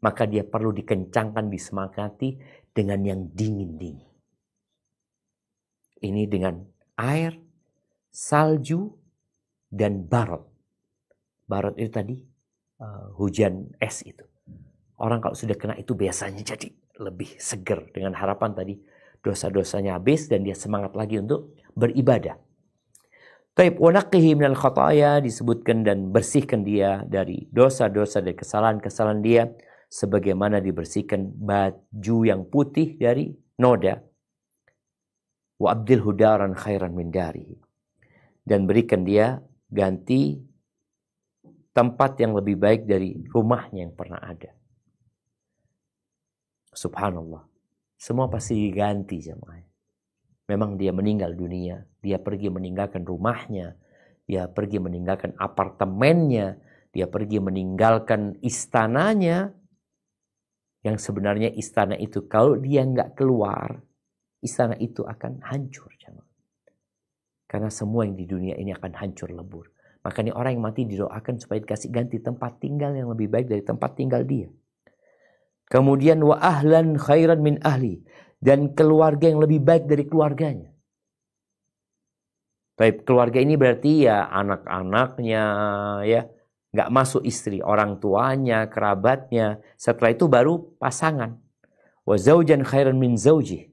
Maka dia perlu dikencangkan, disemangati dengan yang dingin-dingin. Ini dengan air, salju, dan barot. Barot itu tadi hujan es itu. Orang kalau sudah kena itu biasanya jadi lebih seger dengan harapan tadi dosa-dosanya habis dan dia semangat lagi untuk beribadah. Taib wa naqqihi minal khataya disebutkan dan bersihkan dia dari dosa-dosa dan kesalahan-kesalahan dia sebagaimana dibersihkan baju yang putih dari noda. Wa abdil hudaran khairan min dari. Dan berikan dia ganti tempat yang lebih baik dari rumahnya yang pernah ada. Subhanallah. Semua pasti diganti jemaah. Memang dia meninggal dunia. Dia pergi meninggalkan rumahnya. Dia pergi meninggalkan apartemennya. Dia pergi meninggalkan istananya. Yang sebenarnya istana itu kalau dia nggak keluar, istana itu akan hancur. Jemaah. Karena semua yang di dunia ini akan hancur lebur. Makanya orang yang mati didoakan supaya dikasih ganti tempat tinggal yang lebih baik dari tempat tinggal dia. Kemudian wa ahlan khairan min ahli. Dan keluarga yang lebih baik dari keluarganya. Baik, keluarga ini berarti ya anak-anaknya, ya nggak masuk istri, orang tuanya, kerabatnya. Setelah itu baru pasangan. Wa zaujan khairan min zaujih.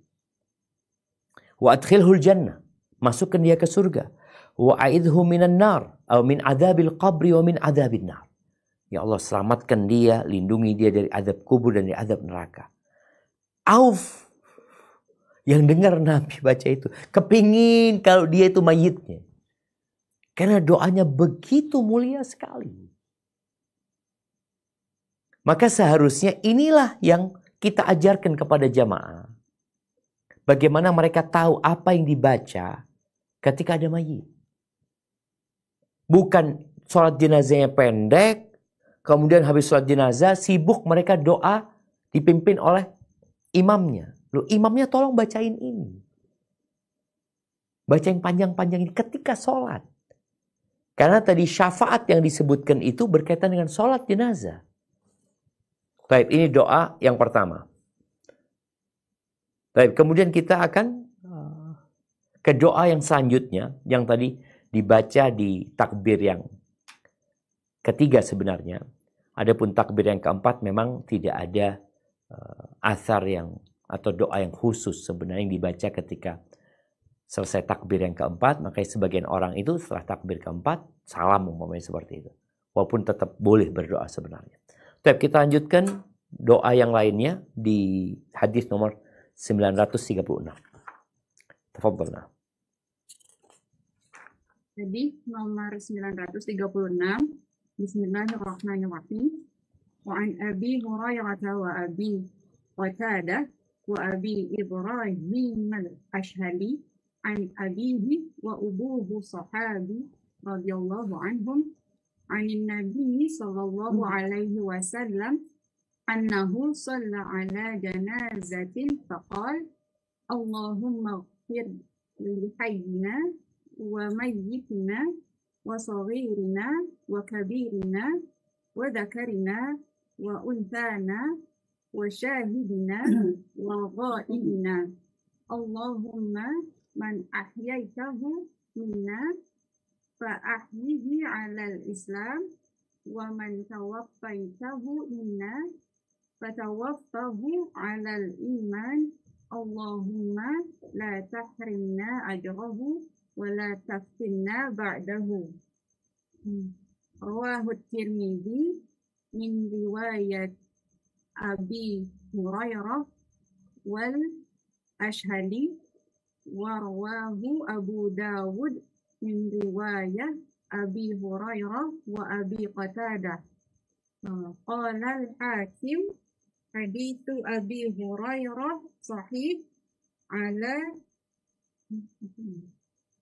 Wa adkhilhul jannah. Masukkan dia ke surga. Wa a'idhu minan nar. Atau min adzabil qabri wa min adzabin nar. Ya Allah, selamatkan dia, lindungi dia dari azab kubur dan dari azab neraka. Auf yang dengar Nabi baca itu, kepingin kalau dia itu mayitnya. Karena doanya begitu mulia sekali. Maka seharusnya inilah yang kita ajarkan kepada jamaah. Bagaimana mereka tahu apa yang dibaca ketika ada mayit. Bukan sholat jenazahnya pendek, kemudian habis sholat jenazah sibuk mereka doa dipimpin oleh imamnya. Loh, imamnya tolong bacain ini. Bacain panjang-panjang ini ketika sholat. Karena tadi syafaat yang disebutkan itu berkaitan dengan sholat jenazah. Baik, ini doa yang pertama. Baik, kemudian kita akan ke doa yang selanjutnya, yang tadi dibaca di takbir yang ketiga sebenarnya. Adapun takbir yang keempat memang tidak ada athar yang atau doa yang khusus sebenarnya yang dibaca ketika selesai takbir yang keempat. Makanya sebagian orang itu setelah takbir keempat salam umpamanya seperti itu. Walaupun tetap boleh berdoa sebenarnya. Tapi kita lanjutkan doa yang lainnya di hadis nomor 936. Tafadhalna. Hadis nomor 936. Bismillahirrahmanirrahim. Wa an Abi Hurairah wa Abi Qatadah wa Abi Ibrahim al-Ashhali an abihi wa ubuhu sahabi radhiyallahu anhum anin nabi sallallahu alaihi wasallam annahu shalla ala janazatin faqala Allahumma ighfir li hayyina wa mayyitina wa saghirina wa kabirina wa dhakarina wa unthana wa syahidina wa ghaibina Allahumma man ahyaitahu minna fa ahyihi 'alal Islam wa man tawaffaitahu minna fa tawaffahu 'alal iman Allahumma la tahrimna ajrahu wa la taftinna ba'dahu. Rawahu Tirmidzi min riwayat Abi Hurairah wal Ashhali wa rawahu Abu Dawud min riwayat Abi Hurairah wa Abi Qatadah. Qala al-Hakim hadithu Abi Hurairah sahih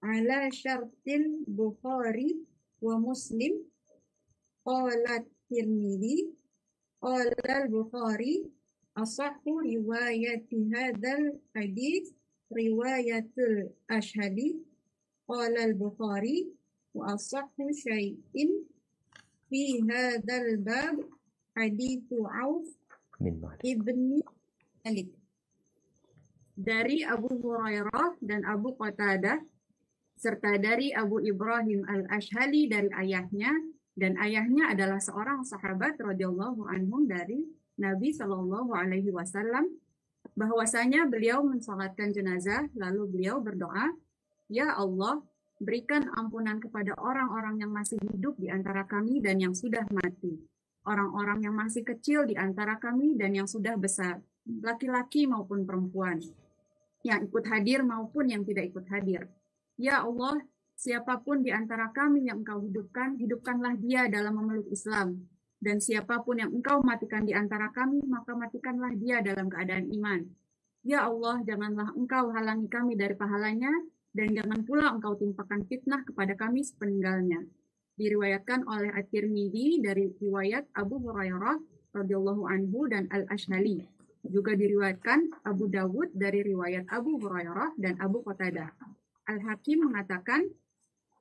ala syartil Bukhari wa Muslim. Qala Tirmidzi qala al-Bukhari asahhu riwayati hadzal hadits riwayatul Ashhali. Qala al-Bukhari wa asahhu syai'in fi hadzal bab haditsu Auf ibni Malik. Dari Abu Hurairah dan Abu Qatadah serta dari Abu Ibrahim al-Ashhali dari ayahnya, dan ayahnya adalah seorang sahabat radhiyallahu anhum dari Nabi Shallallahu alaihi wasallam, bahwasanya beliau mensalatkan jenazah lalu beliau berdoa, "Ya Allah, berikan ampunan kepada orang-orang yang masih hidup di antara kami dan yang sudah mati, orang-orang yang masih kecil di antara kami dan yang sudah besar, laki-laki maupun perempuan, yang ikut hadir maupun yang tidak ikut hadir. Ya Allah, siapapun di antara kami yang Engkau hidupkan, hidupkanlah dia dalam memeluk Islam. Dan siapapun yang Engkau matikan di antara kami, maka matikanlah dia dalam keadaan iman. Ya Allah, janganlah Engkau halangi kami dari pahalanya, dan jangan pula Engkau timpakan fitnah kepada kami sepeninggalnya." Diriwayatkan oleh At-Tirmidzi dari riwayat Abu Hurairah radhiyallahu anhu dan Al-Ashhali. Juga diriwayatkan Abu Dawud dari riwayat Abu Hurairah dan Abu Qatadah. Al-Hakim mengatakan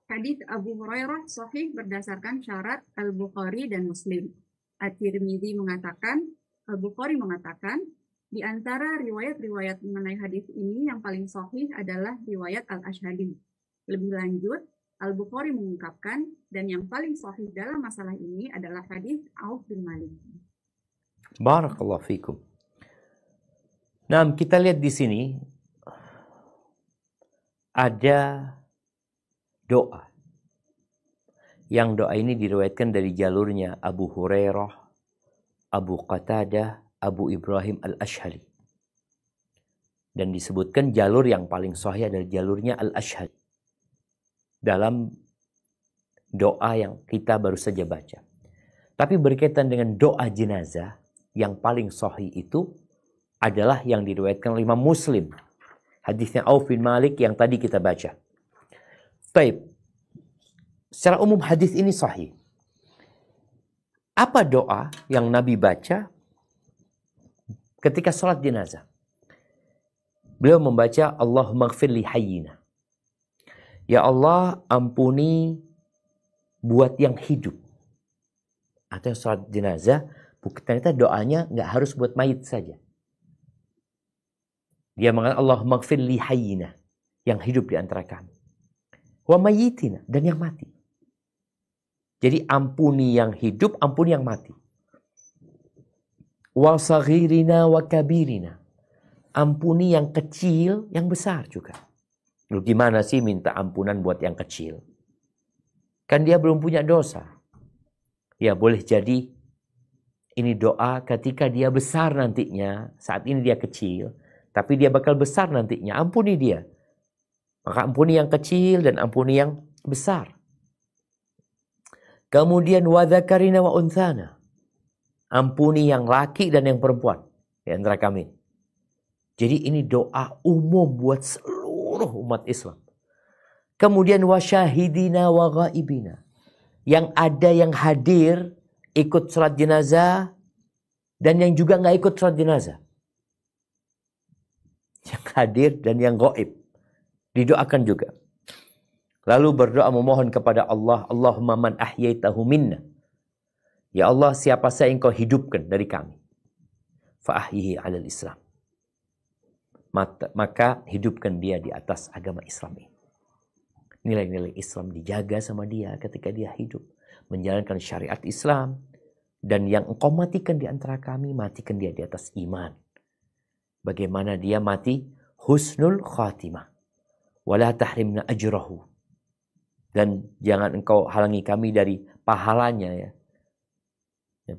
hadits Abu Hurairah sahih berdasarkan syarat Al-Bukhari dan Muslim. At-Tirmidzi mengatakan, Al-Bukhari mengatakan, di antara riwayat-riwayat mengenai hadis ini yang paling sahih adalah riwayat Al-Ashhali. Lebih lanjut, Al-Bukhari mengungkapkan, dan yang paling sahih dalam masalah ini adalah hadis Auf bin Malik. Barakallahu fikum. Nah, kita lihat di sini ada doa. Yang doa ini diriwayatkan dari jalurnya Abu Hurairah, Abu Qatadah, Abu Ibrahim al-Ashhali. Dan disebutkan jalur yang paling sahih adalah jalurnya al-Ashhali. Dalam doa yang kita baru saja baca. Tapi berkaitan dengan doa jenazah, yang paling sahih itu adalah yang diriwayatkan oleh Imam Muslim. Hadisnya Auf bin Malik yang tadi kita baca. Taib. secara umum hadis ini sahih. Apa doa yang Nabi baca ketika sholat jenazah? Beliau membaca Allahumma gfir li hayyina. Ya Allah, ampuni buat yang hidup. Atau sholat jenazah, ternyata doanya nggak harus buat mayit saja. Dia mengatakan Allahumma gfir li hayyina, yang hidup di antara kami. Wa mayyitina, dan yang mati. Jadi ampuni yang hidup, ampuni yang mati. Wa saghirina wa kabirina. Ampuni yang kecil, yang besar juga. Lu gimana sih minta ampunan buat yang kecil? Kan dia belum punya dosa. Ya boleh jadi ini doa ketika dia besar nantinya. Saat ini dia kecil, tapi dia bakal besar nantinya. Ampuni dia. Maka ampuni yang kecil dan ampuni yang besar. Kemudian wa dzakarina wa unthana. Ampuni yang laki dan yang perempuan di antara kami. Jadi ini doa umum buat seluruh umat Islam. Kemudian wa syahidina wa ghaibina. Yang ada yang hadir ikut salat jenazah dan yang juga nggak ikut salat jenazah. Yang hadir dan yang gaib. Didoakan juga. Lalu berdoa memohon kepada Allah, Allahumma man ahyaitahu minna. Ya Allah, siapa saja yang kau hidupkan dari kami. Fa'ahyihi alal Islam. Maka hidupkan dia di atas agama Islam ini. Nilai-nilai Islam dijaga sama dia ketika dia hidup. Menjalankan syariat Islam. Dan yang engkau matikan di antara kami, matikan dia di atas iman. Bagaimana dia mati? Husnul khatimah. Wala tahrimna ajrahu. Dan jangan engkau halangi kami dari pahalanya ya.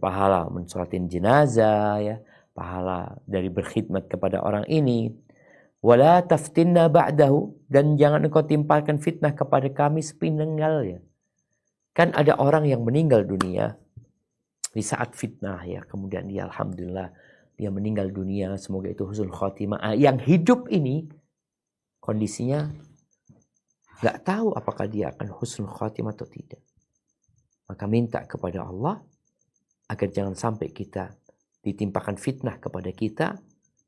Pahala mensolatin jenazah ya. Pahala dari berkhidmat kepada orang ini. Wala taftinna ba'dahu. Dan jangan engkau timpalkan fitnah kepada kami sepeninggalnya. Kan ada orang yang meninggal dunia di saat fitnah ya. Kemudian dia alhamdulillah dia meninggal dunia. Semoga itu husnul khatimah. Yang hidup ini kondisinya gak tahu apakah dia akan husnul khatimah atau tidak. Maka minta kepada Allah agar jangan sampai kita ditimpakan fitnah kepada kita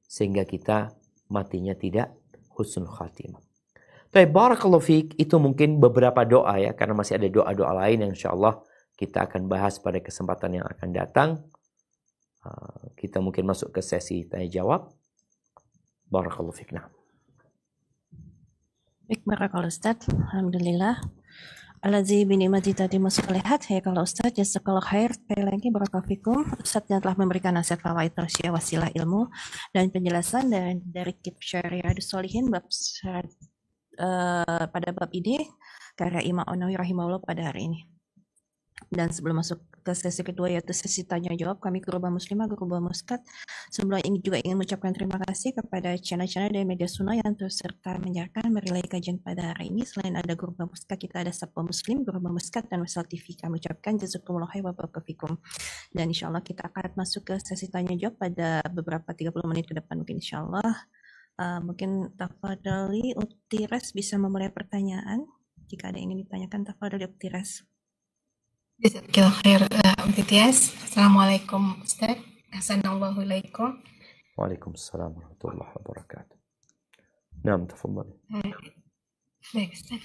sehingga kita matinya tidak husnul khatimah. Tapi barakallahu fiik, itu mungkin beberapa doa ya, karena masih ada doa-doa lain yang insyaallah kita akan bahas pada kesempatan yang akan datang. Kita mungkin masuk ke sesi tanya jawab. Barakallahu fiik. Nah. Baik, barakallahu Ustaz. Alhamdulillah. Alazi binikmati tadi masalihat. Ya kalau Ustaz, jazakallahu khair. Sekali lagi barakallahu fikum. Ustaz yang telah memberikan nasihat fawaid tausiah wasilah ilmu dan penjelasan dari kitab Syariatus Shalihin bab pada bab ini karya Imam An-Nawawi rahimahullah pada hari ini. Dan sebelum masuk ke sesi kedua yaitu sesi tanya jawab, kami Gurubah Muslimah, Gurubah Muskat sebelum juga ingin mengucapkan terima kasih kepada channel-channel dari media sunnah yang terus serta menyiarkan merilai kajian pada hari ini. Selain ada Gurubah Muskat, kita ada Sapa Muslim, Gurubah Muskat, dan Wasal TV. Kami ucapkan jazakumullah khair wa barakallahu. Dan insyaallah kita akan masuk ke sesi tanya jawab pada beberapa 30 menit ke depan mungkin insyaallah. Mungkin tafadhali Uktires bisa memulai pertanyaan. Jika ada yang ingin ditanyakan, tafadhali Uktires. Jazakallahu khair Uktires. Assalamualaikum Ustaz. Assalamualaikum alaikum. Waalaikumsalam warahmatullahi wabarakatuh. Naam, tafadhali. Baik Ustaz.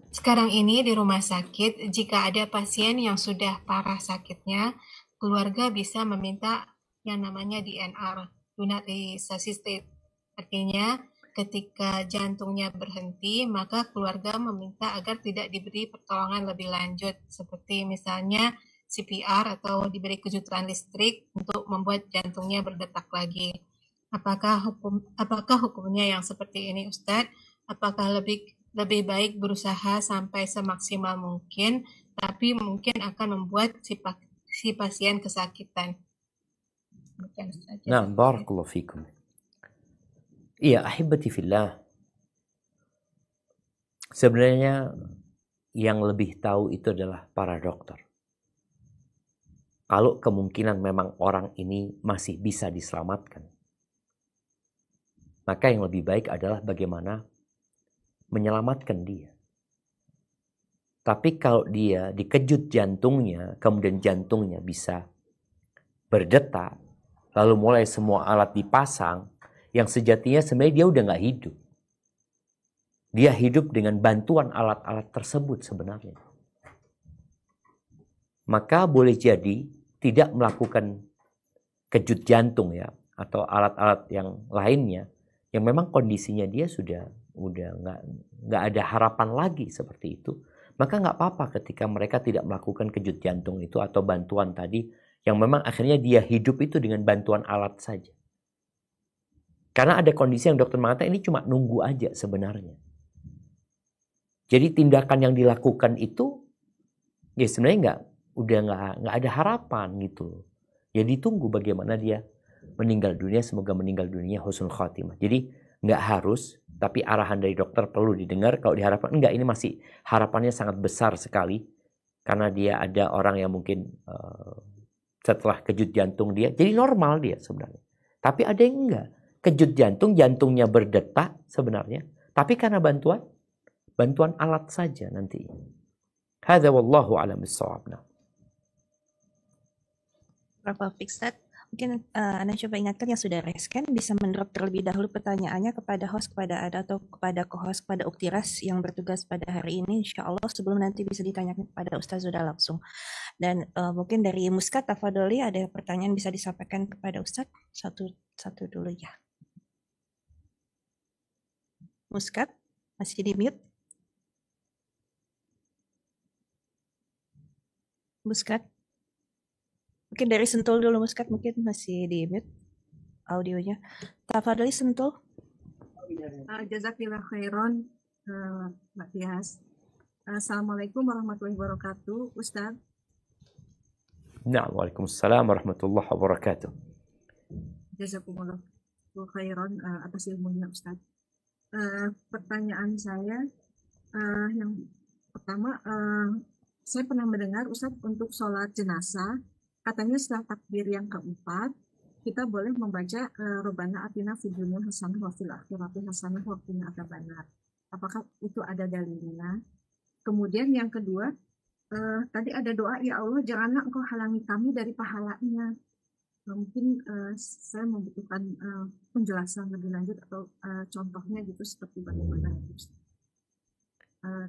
Sekarang ini di rumah sakit, jika ada pasien yang sudah parah sakitnya, keluarga bisa meminta yang namanya DNR, do not resuscitate. Artinya, ketika jantungnya berhenti, maka keluarga meminta agar tidak diberi pertolongan lebih lanjut, seperti misalnya CPR atau diberi kejutan listrik untuk membuat jantungnya berdetak lagi. Apakah hukumnya yang seperti ini, Ustadz? Apakah lebih baik berusaha sampai semaksimal mungkin, tapi mungkin akan membuat si pasien kesakitan? Nah, barakallahu fikum. Iya, ahibati fillah. Sebenarnya yang lebih tahu itu adalah para dokter. Kalau kemungkinan memang orang ini masih bisa diselamatkan, maka yang lebih baik adalah bagaimana menyelamatkan dia. Tapi kalau dia dikejut jantungnya, kemudian jantungnya bisa berdetak, lalu mulai semua alat dipasang, yang sejatinya sebenarnya dia udah nggak hidup. Dia hidup dengan bantuan alat-alat tersebut sebenarnya. Maka boleh jadi tidak melakukan kejut jantung ya, atau alat-alat yang lainnya, yang memang kondisinya dia sudah nggak ada harapan lagi seperti itu. Maka nggak apa-apa ketika mereka tidak melakukan kejut jantung itu atau bantuan tadi, yang memang akhirnya dia hidup itu dengan bantuan alat saja. Karena ada kondisi yang dokter mengatakan ini cuma nunggu aja sebenarnya. Jadi tindakan yang dilakukan itu ya sebenarnya nggak ada harapan gitu. Ya ditunggu bagaimana dia meninggal dunia, semoga meninggal dunia husnul khatimah. Jadi nggak harus, tapi arahan dari dokter perlu didengar. Kalau diharapkan enggak, ini masih harapannya sangat besar sekali karena dia ada orang yang mungkin setelah kejut jantung dia jadi normal dia sebenarnya. Tapi ada yang enggak, kejut jantung, jantungnya berdetak sebenarnya, tapi karena bantuan alat saja nanti. Hadza wallahu a'lam bissawab. Bapak Ustaz, mungkin Anda coba ingatkan yang sudah reskan bisa mendrop terlebih dahulu pertanyaannya kepada host, kepada Ada atau kepada co-host, kepada Uktiras yang bertugas pada hari ini, insya Allah sebelum nanti bisa ditanyakan kepada Ustaz sudah langsung. Dan mungkin dari Muskat, Tafadoli ada pertanyaan bisa disampaikan kepada Ustaz satu dulu ya. Muskat masih di mute? Muskat? Mungkin dari Sentul dulu, Muskat, mungkin masih di mute audionya. Tafadhali Sentul. Jazakillah khairan, Mbak Tias. Assalamualaikum warahmatullahi wabarakatuh, Ustaz. Na'am, waalaikumsalam warahmatullahi wabarakatuh. Jazakumullah khairan atas ilmunya, Ustaz. Pertanyaan saya yang pertama, saya pernah mendengar Ustaz untuk sholat jenazah, katanya setelah takbir yang keempat, kita boleh membaca Rabbana atina fid dunya hasanah wa fil akhirati hasanah wa qina adzabannar. Apakah itu ada dalilnya? Kemudian yang kedua, tadi ada doa, ya Allah janganlah engkau halangi kami dari pahalanya. Mungkin saya membutuhkan penjelasan lebih lanjut atau contohnya gitu seperti bagaimana.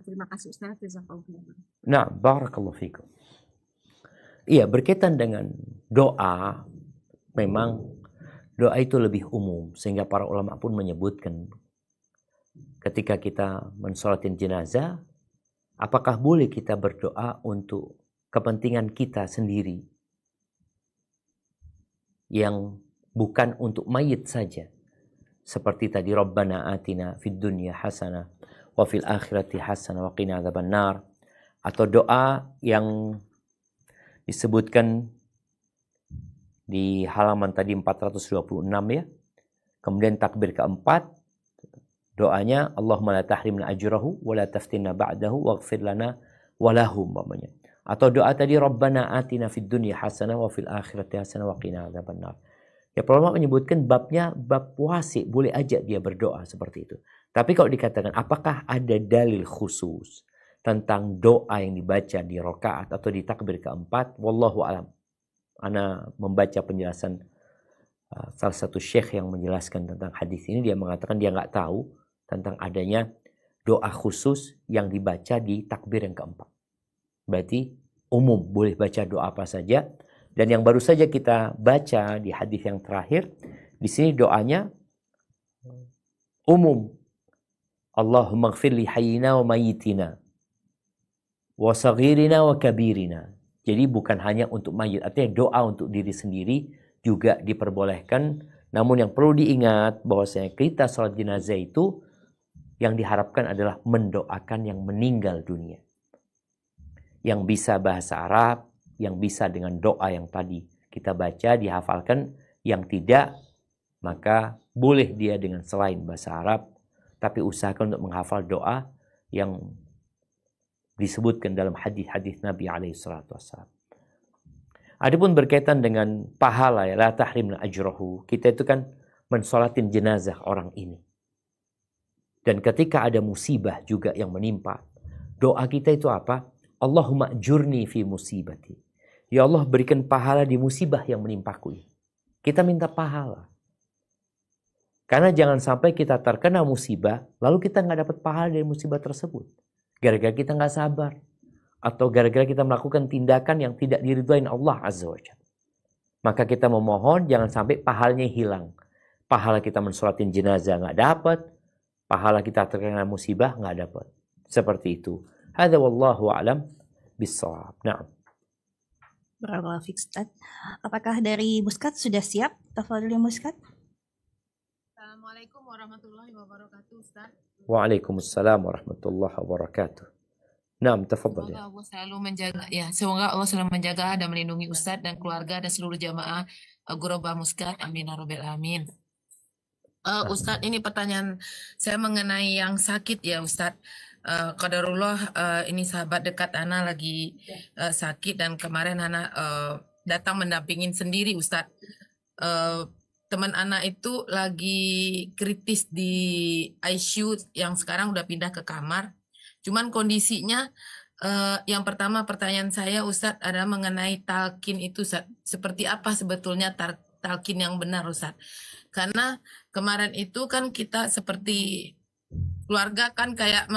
Terima kasih Ustaz. Nah, barakallahu fikum. Iya, berkaitan dengan doa, memang doa itu lebih umum sehingga para ulama pun menyebutkan ketika kita mensolatin jenazah, apakah boleh kita berdoa untuk kepentingan kita sendiri yang bukan untuk mayit saja, seperti tadi Rabbana atina fid dunya hasanah wa fil akhirati hasanah wa qina adzabannar, atau doa yang disebutkan di halaman tadi 426 ya. Kemudian takbir keempat, doanya Allahumma la tahrimna ajrahu wa la taftinna ba'dahu waghfir lana wa lahu umpamanya. Atau doa tadi Rabbana atina fid dunya hasanah wa fil akhirati hasanah wa qina adzabannar. Ya, para ulama menyebutkan babnya bab wasi, boleh aja dia berdoa seperti itu. Tapi kalau dikatakan apakah ada dalil khusus tentang doa yang dibaca di rakaat atau di takbir keempat, wallahu alam. Ana membaca penjelasan salah satu syekh yang menjelaskan tentang hadis ini, dia mengatakan dia nggak tahu tentang adanya doa khusus yang dibaca di takbir yang keempat. Berarti umum, boleh baca doa apa saja. Dan yang baru saja kita baca di hadis yang terakhir, di sini doanya umum. Allahumma ighfir li hayyina wa mayyitina wa saghirina wa kabirina. Jadi bukan hanya untuk mayit, artinya doa untuk diri sendiri juga diperbolehkan. Namun yang perlu diingat bahwasanya kita sholat jenazah itu yang diharapkan adalah mendoakan yang meninggal dunia. Yang bisa bahasa Arab, yang bisa dengan doa yang tadi kita baca, dihafalkan. Yang tidak, maka boleh dia dengan selain bahasa Arab, tapi usahakan untuk menghafal doa yang disebutkan dalam hadis-hadis Nabi SAW. Adapun berkaitan dengan pahala, ya, la tahrimna ajrahu, kita itu kan mensolatin jenazah orang ini. Dan ketika ada musibah juga yang menimpa, Doa kita itu apa? Allahumma ajurni fi musibati. Ya Allah, berikan pahala di musibah yang menimpaku ini. Kita minta pahala. Karena jangan sampai kita terkena musibah, lalu kita nggak dapat pahala dari musibah tersebut. Gara-gara kita nggak sabar. Atau gara-gara kita melakukan tindakan yang tidak diridhoin Allah Azza wa Jalla. Maka kita memohon jangan sampai pahalanya hilang. Pahala kita mensolatin jenazah nggak dapat. Pahala kita terkena musibah nggak dapat. Seperti itu. Hadza wallahu a'lam bissawab. Na'am. Barakallahu fiik, Ustaz. Apakah dari Muskat sudah siap? Tafadhol Muskat. Assalamualaikum warahmatullahi wabarakatuh, Ustaz. Waalaikumsalam warahmatullahi wabarakatuh. Naam, tafadhal ya. Semoga Allah selalu menjaga semoga Allah selalu menjaga dan melindungi Ustadz dan keluarga dan seluruh jamaah Ghuraba Muskat. Amin ya rabbal alamin. Ustadz, ini pertanyaan saya mengenai yang sakit ya Ustadz. Qadarullah, ini sahabat dekat Ana lagi sakit dan kemarin Ana datang mendampingin sendiri Ustadz. Teman Ana itu lagi kritis di ICU yang sekarang udah pindah ke kamar. Cuman kondisinya, yang pertama pertanyaan saya Ustadz ada mengenai talqin itu Ustadz. Seperti apa sebetulnya talqin yang benar Ustadz? Karena kemarin itu kan kita seperti keluarga kan kayak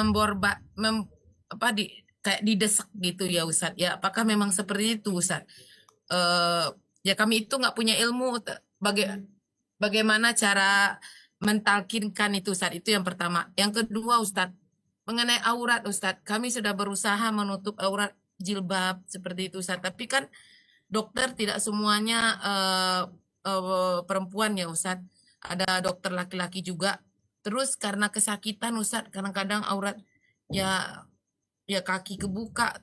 kayak didesak gitu ya Ustadz. Ya apakah memang seperti itu Ustadz? Ya kami itu nggak punya ilmu bagaimana cara mentalkinkan itu Ustadz. Itu yang pertama. Yang kedua Ustadz, mengenai aurat Ustadz, kami sudah berusaha menutup aurat jilbab seperti itu Ustadz. Tapi kan dokter tidak semuanya perempuan ya Ustadz. Ada dokter laki-laki juga. Terus karena kesakitan Ustadz, kadang-kadang aurat ya kaki kebuka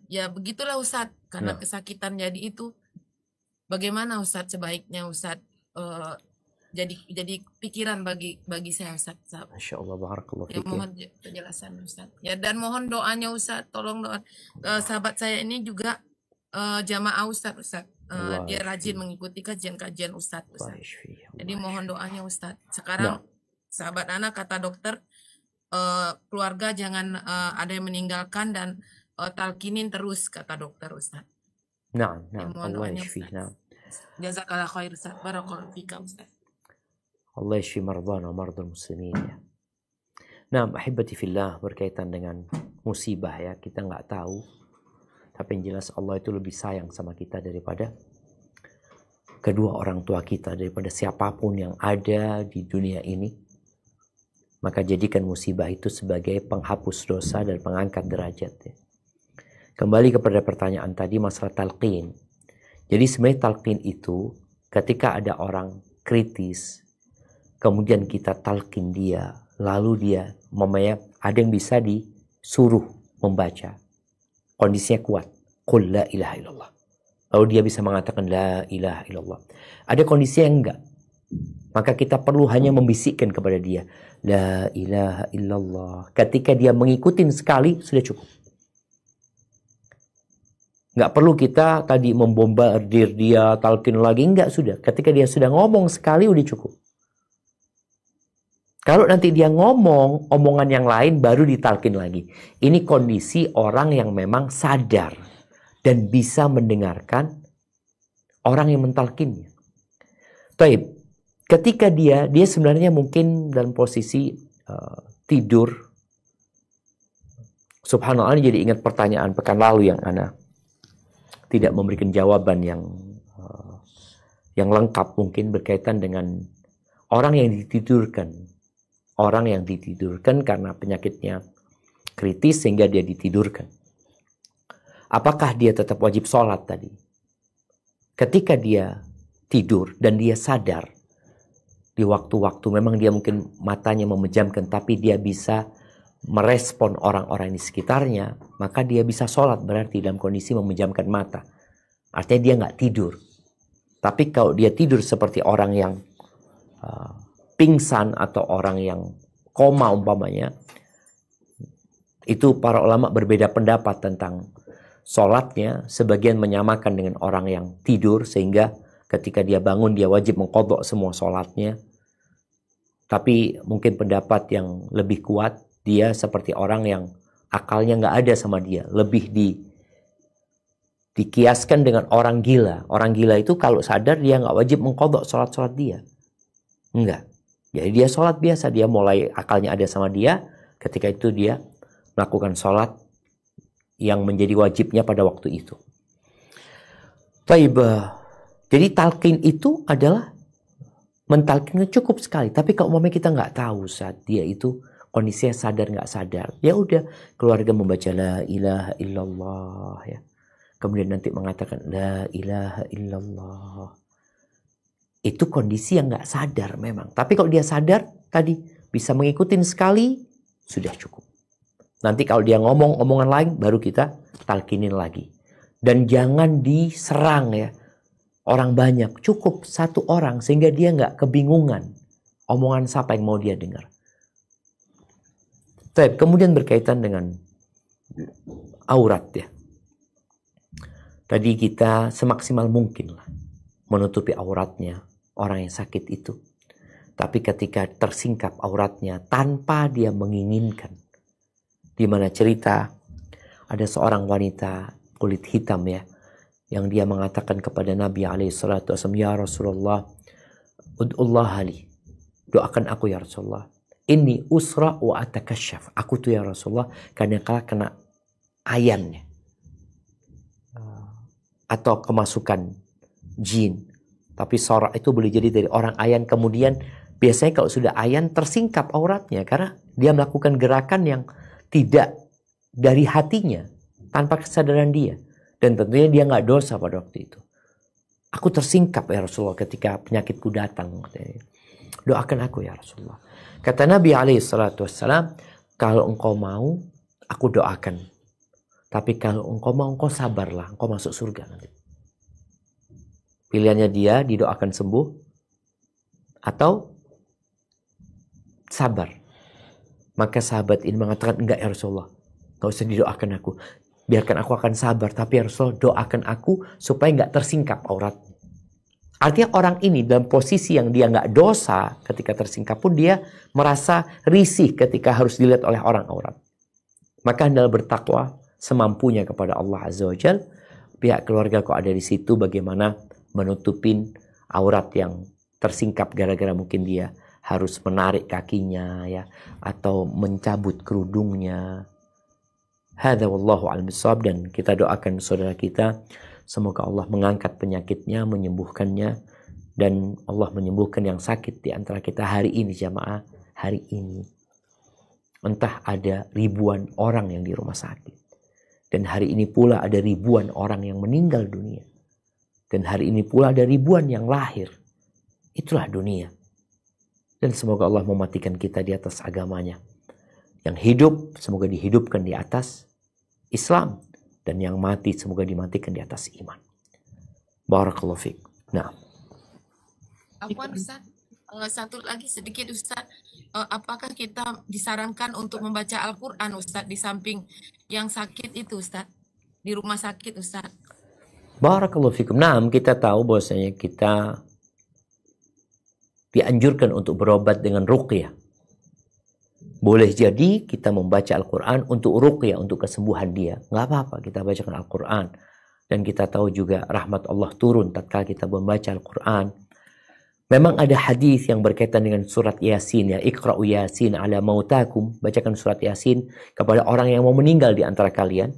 ya begitulah Ustadz. Karena kesakitan jadi itu. Bagaimana Ustadz sebaiknya Ustadz? Jadi pikiran bagi saya Ustaz. Masya Allah, barakallahu Ya, fiik. mohon penjelasan Ustaz. Ya, dan mohon doanya Ustaz. Tolong doa. Sahabat saya ini juga jamaah Ustaz. Allah Dia rajin yashfi. mengikuti kajian-kajian Ustaz. Allah yashfi. Jadi Allah mohon yashfi. doanya Ustaz. Sekarang sahabat anak kata dokter, keluarga jangan ada yang meninggalkan dan talkinin terus kata dokter Ustaz. Nah, Ya, mohon Allah doanya yashfi. Ustaz. Nah, Jazakallah khair Ustaz. Barakallahu fika Ustaz. Allah yashfi mardana wa mardal muslimin ya. Nah, ahibati fillah, berkaitan dengan musibah ya, kita nggak tahu. Tapi yang jelas Allah itu lebih sayang sama kita daripada kedua orang tua kita, daripada siapapun yang ada di dunia ini. Maka jadikan musibah itu sebagai penghapus dosa dan pengangkat derajat ya. Kembali kepada pertanyaan tadi masalah talqin. Jadi sebenarnya talqin itu ketika ada orang kritis, kemudian kita talqin dia, lalu dia ada yang bisa disuruh membaca. Kondisinya kuat. Qul la ilaha illallah. Lalu dia bisa mengatakan la ilaha illallah. Ada kondisi yang enggak. Maka kita perlu hanya membisikkan kepada dia. La ilaha illallah. Ketika dia mengikuti sekali, sudah cukup. Nggak perlu kita tadi membombardir dia, talqin lagi. Enggak, sudah. Ketika dia sudah ngomong sekali, udah cukup. Kalau nanti dia ngomong, omongan yang lain baru ditalqin lagi. Ini kondisi orang yang memang sadar dan bisa mendengarkan orang yang mentalkinnya. Taib. Ketika dia sebenarnya mungkin dalam posisi tidur. Subhanallah, ini jadi ingat pertanyaan pekan lalu yang Ana tidak memberikan jawaban yang lengkap mungkin berkaitan dengan orang yang ditidurkan. Orang yang ditidurkan karena penyakitnya kritis sehingga dia ditidurkan. Apakah dia tetap wajib sholat tadi? Ketika dia tidur dan dia sadar di waktu-waktu memang dia mungkin matanya memejamkan tapi dia bisa merespon orang-orang di sekitarnya, maka dia bisa sholat berarti dalam kondisi memejamkan mata. Artinya dia nggak tidur. Tapi kalau dia tidur seperti orang yang pingsan atau orang yang koma umpamanya, itu para ulama berbeda pendapat tentang sholatnya. Sebagian menyamakan dengan orang yang tidur sehingga ketika dia bangun dia wajib mengqadha semua sholatnya. Tapi mungkin pendapat yang lebih kuat, dia seperti orang yang akalnya nggak ada sama dia, lebih dikiaskan dengan orang gila. Orang gila itu kalau sadar dia nggak wajib mengqadha sholat dia. Enggak. Jadi dia sholat biasa, dia mulai akalnya ada sama dia, ketika itu dia melakukan sholat yang menjadi wajibnya pada waktu itu. Jadi talqin itu adalah mentalkinnya cukup sekali. Tapi kalau umpamanya kita nggak tahu saat dia itu kondisinya sadar nggak sadar, ya udah keluarga membaca la ilaha illallah ya. Kemudian nanti mengatakan la ilaha illallah. Itu kondisi yang nggak sadar memang. Tapi kalau dia sadar tadi bisa mengikutin sekali sudah cukup. Nanti kalau dia ngomong omongan lain baru kita talkinin lagi. Dan jangan diserang ya. Orang banyak, cukup satu orang sehingga dia nggak kebingungan omongan siapa yang mau dia dengar. Kemudian berkaitan dengan aurat ya. Tadi kita semaksimal mungkin lah menutupi auratnya orang yang sakit itu. Tapi ketika tersingkap auratnya tanpa dia menginginkan. Di mana cerita ada seorang wanita kulit hitam ya, yang dia mengatakan kepada Nabi alaihissalatu wasallam, ya Rasulullah, ud'ullah li, doakan aku ya Rasulullah, inni usra wa atakasyaf, aku tuh ya Rasulullah kadang-kala kena ayan atau kemasukan jin. Tapi sorak itu boleh jadi dari orang ayan. Kemudian biasanya kalau sudah ayan tersingkap auratnya karena dia melakukan gerakan yang tidak dari hatinya, tanpa kesadaran dia. Dan tentunya dia nggak dosa pada waktu itu. Aku tersingkap ya Rasulullah ketika penyakitku datang. Doakan aku ya Rasulullah. Kata Nabi SAW, kalau engkau mau, aku doakan. Tapi kalau engkau mau, engkau sabarlah. Engkau masuk surga nanti. Pilihannya dia didoakan sembuh. Atau sabar. Maka sahabat ini mengatakan, enggak ya Rasulullah. Enggak usah didoakan aku. Biarkan aku akan sabar. Tapi ya Rasulullah, doakan aku supaya enggak tersingkap aurat. Artinya orang ini dalam posisi yang dia enggak dosa ketika tersingkap pun dia merasa risih ketika harus dilihat oleh orang aurat. Maka hendaklah bertakwa semampunya kepada Allah Azza wa Jalla. Pihak keluarga kok ada di situ bagaimana menutupin aurat yang tersingkap gara-gara mungkin dia harus menarik kakinya ya, atau mencabut kerudungnya. Hadza wallahu a'lam bishawab. Dan kita doakan saudara kita semoga Allah mengangkat penyakitnya, menyembuhkannya, dan Allah menyembuhkan yang sakit di antara kita hari ini jamaah, hari ini. Entah ada ribuan orang yang di rumah sakit. Dan hari ini pula ada ribuan orang yang meninggal dunia. Dan hari ini pula ada ribuan yang lahir. Itulah dunia. Dan semoga Allah mematikan kita di atas agamanya. Yang hidup semoga dihidupkan di atas Islam. Dan yang mati semoga dimatikan di atas iman. Barakallahu fiik. Nah. Afwan Ustaz, satu lagi sedikit Ustaz. Apakah kita disarankan untuk membaca Al-Quran Ustaz di samping yang sakit itu Ustaz? Di rumah sakit Ustaz. Barakallahu fiikum. Nah, kita tahu bahwasanya kita dianjurkan untuk berobat dengan ruqyah. Boleh jadi kita membaca Al-Quran untuk ruqyah, untuk kesembuhan dia. Nggak apa-apa kita bacakan Al-Quran. Dan kita tahu juga rahmat Allah turun tatkala kita membaca Al-Quran. Memang ada hadis yang berkaitan dengan surat Yasin ya. Iqra'u Yasin ala mautakum. Bacakan surat Yasin kepada orang yang mau meninggal di antara kalian.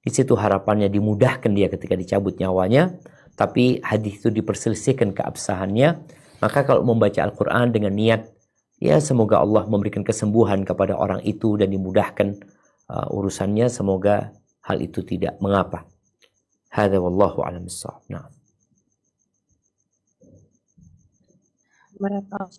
Di situ harapannya dimudahkan dia ketika dicabut nyawanya. Tapi hadis itu diperselisihkan keabsahannya. Maka kalau membaca Al-Quran dengan niat, ya semoga Allah memberikan kesembuhan kepada orang itu dan dimudahkan urusannya. Semoga hal itu tidak mengapa. Hadza wallahu a'lam bishawab. Nah.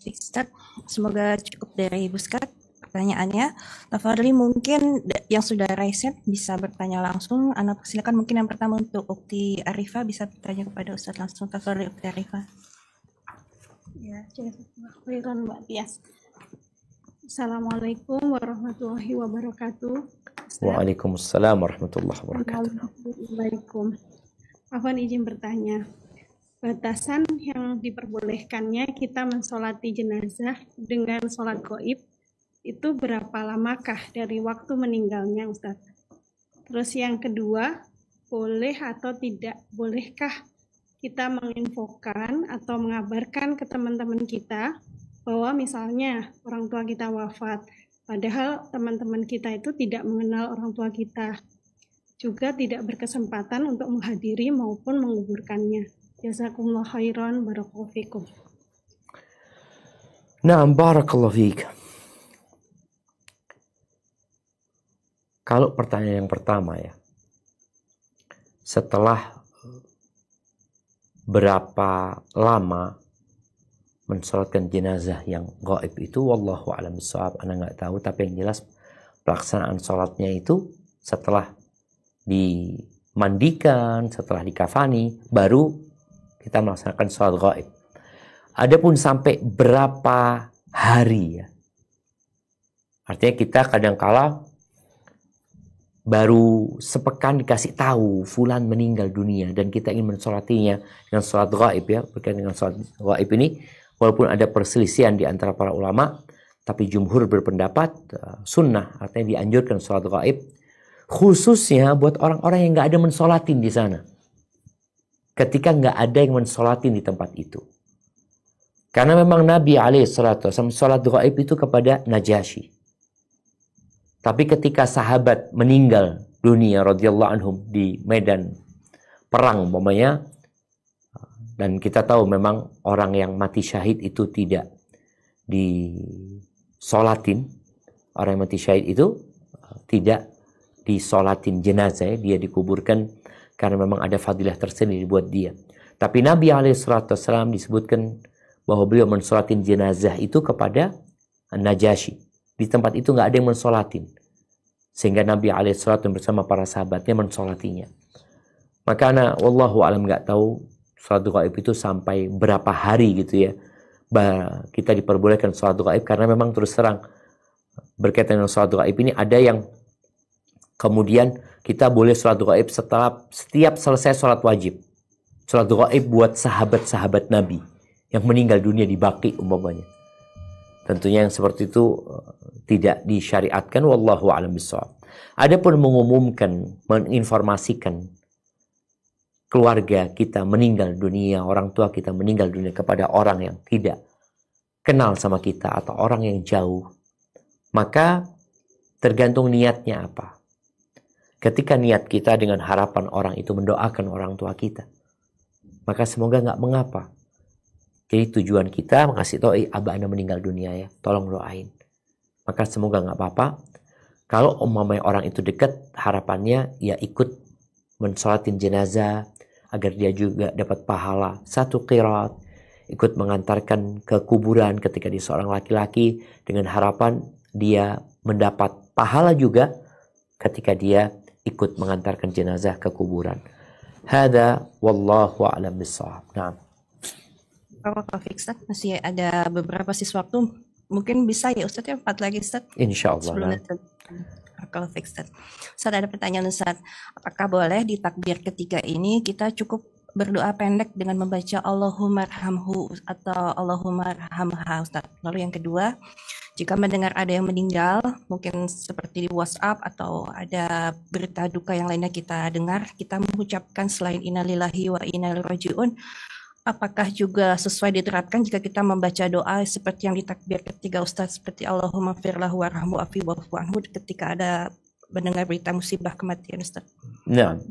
Ustaz, semoga cukup dari Ibu Ustaz pertanyaannya. Tafadhali mungkin yang sudah raise bisa bertanya langsung. Ana persilakan mungkin yang pertama untuk Ukti Arifah bisa bertanya kepada Ustaz langsung. Tafadhali Ukti Arifah. Ya, khairan Mbak Tias. Assalamualaikum warahmatullahi wabarakatuh. Waalaikumsalam warahmatullahi wabarakatuh. Waalaikumsalam. Afwan izin bertanya. Batasan yang diperbolehkannya kita mensolati jenazah dengan sholat gaib itu berapa lamakah dari waktu meninggalnya, Ustaz? Terus yang kedua, boleh atau tidak bolehkah kita menginfokan atau mengabarkan ke teman-teman kita bahwa misalnya orang tua kita wafat, padahal teman-teman kita itu tidak mengenal orang tua kita, juga tidak berkesempatan untuk menghadiri maupun menguburkannya. Jazakumullah khairan, barakallahu fikum. Nah, barakallahu fiik. Kalau pertanyaan yang pertama ya, setelah berapa lama mensolatkan jenazah yang gaib itu, wallahu a'lam bishawab, ana nggak tahu, tapi yang jelas pelaksanaan sholatnya itu setelah dimandikan, setelah dikafani, baru kita melaksanakan sholat gaib. Adapun sampai berapa hari ya, artinya kita kadangkala baru sepekan dikasih tahu fulan meninggal dunia dan kita ingin mensolatinya dengan sholat gaib ya. Berkaitan dengan sholat gaib ini, walaupun ada perselisihan di antara para ulama, tapi jumhur berpendapat sunnah, artinya dianjurkan sholat gaib, khususnya buat orang-orang yang nggak ada mensolatin di sana. Ketika nggak ada yang mensolatin di tempat itu, karena memang Nabi SAW sholat gaib itu kepada Najasyi. Tapi ketika sahabat meninggal dunia radhiyallahu anhum di medan perang umpamanya, dan kita tahu memang orang yang mati syahid itu tidak disolatin, orang yang mati syahid itu tidak disolatin jenazah, dia dikuburkan karena memang ada fadilah tersendiri buat dia. Tapi Nabi SAW disebutkan bahwa beliau mensolatin jenazah itu kepada Najasyi. Di tempat itu nggak ada yang mensolatin, sehingga Nabi SAW bersama para sahabatnya mensolatinya. Maka wallahu alam nggak tahu sholat gaib itu sampai berapa hari gitu ya. Kita diperbolehkan sholat gaib karena memang terus terang berkaitan dengan sholat gaib ini ada yang kemudian kita boleh sholat gaib setiap selesai sholat wajib. Sholat gaib buat sahabat-sahabat Nabi yang meninggal dunia di Baqi umpamanya. Tentunya yang seperti itu tidak disyariatkan, wallahu a'lam bishawab. Adapun mengumumkan, menginformasikan keluarga kita meninggal dunia, orang tua kita meninggal dunia kepada orang yang tidak kenal sama kita atau orang yang jauh, maka tergantung niatnya apa. Ketika niat kita dengan harapan orang itu mendoakan orang tua kita, maka semoga nggak mengapa. Jadi tujuan kita mengasih tahu, abah anda meninggal dunia ya, tolong doain. Maka semoga nggak apa-apa. Kalau umpamanya orang itu dekat, harapannya ya ikut mensolatin jenazah agar dia juga dapat pahala 1 qiraat, ikut mengantarkan ke kuburan ketika dia seorang laki-laki, dengan harapan dia mendapat pahala juga ketika dia ikut mengantarkan jenazah ke kuburan. Hada wallahu a'lam bishawab. Nah. Ustaz, masih ada beberapa sisa waktu, mungkin bisa ya Ustaz ya, 4 lagi Ustaz. Insyaallah. Kalau Ustaz, ada pertanyaan Ustaz, apakah boleh di takbir ketiga ini kita cukup berdoa pendek dengan membaca Allahumma arhamhu atau Allahumma arhamha Ustaz? Lalu yang kedua, jika mendengar ada yang meninggal, mungkin seperti di WhatsApp atau ada berita duka yang lainnya kita dengar, kita mengucapkan selain innalillahi wa inna ilaihi raji'un, apakah juga sesuai diterapkan jika kita membaca doa seperti yang di takbir ketiga Ustaz, seperti Allahumma firlahu warhamhu afi wa'fu anhu ketika ada mendengar berita musibah kematian Ustaz? Nah,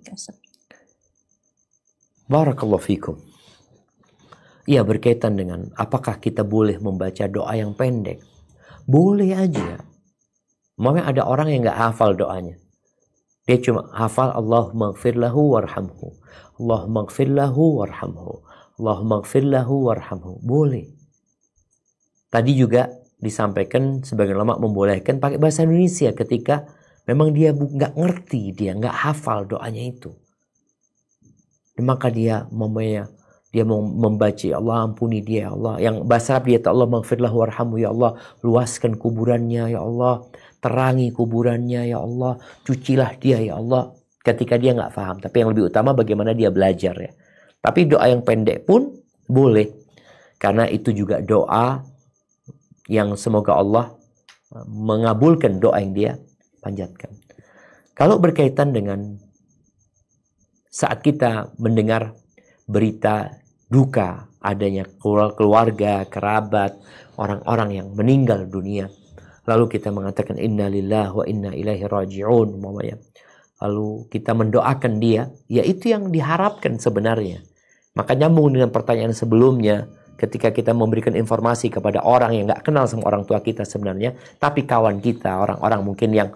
barakallahu fikum. Ya, berkaitan dengan apakah kita boleh membaca doa yang pendek? Boleh aja. Makanya ada orang yang nggak hafal doanya. Dia cuma hafal Allahumma firlahu warhamhu, Allahumma firlahu warhamhu, Allahumma gfir lahu warhamhu. Boleh. Tadi juga disampaikan sebagian ulama membolehkan pakai bahasa Indonesia ketika memang dia nggak ngerti, dia nggak hafal doanya itu. Maka dia mau membaca, ya Allah ampuni dia, ya Allah. Yang bahasa Arab dia, Allah maghfir lahu warhamhu, ya Allah luaskan kuburannya, ya Allah terangi kuburannya, ya Allah cucilah dia, ya Allah. Ketika dia nggak paham, tapi yang lebih utama bagaimana dia belajar ya. Tapi doa yang pendek pun boleh. Karena itu juga doa yang semoga Allah mengabulkan doa yang dia panjatkan. Kalau berkaitan dengan saat kita mendengar berita duka, adanya keluarga, kerabat, orang-orang yang meninggal dunia, lalu kita mengatakan inna lillahi wa inna ilaihi raji'un, lalu kita mendoakan dia, ya itu yang diharapkan sebenarnya. Maka nyambung dengan pertanyaan sebelumnya, ketika kita memberikan informasi kepada orang yang gak kenal sama orang tua kita sebenarnya, tapi kawan kita, orang-orang mungkin yang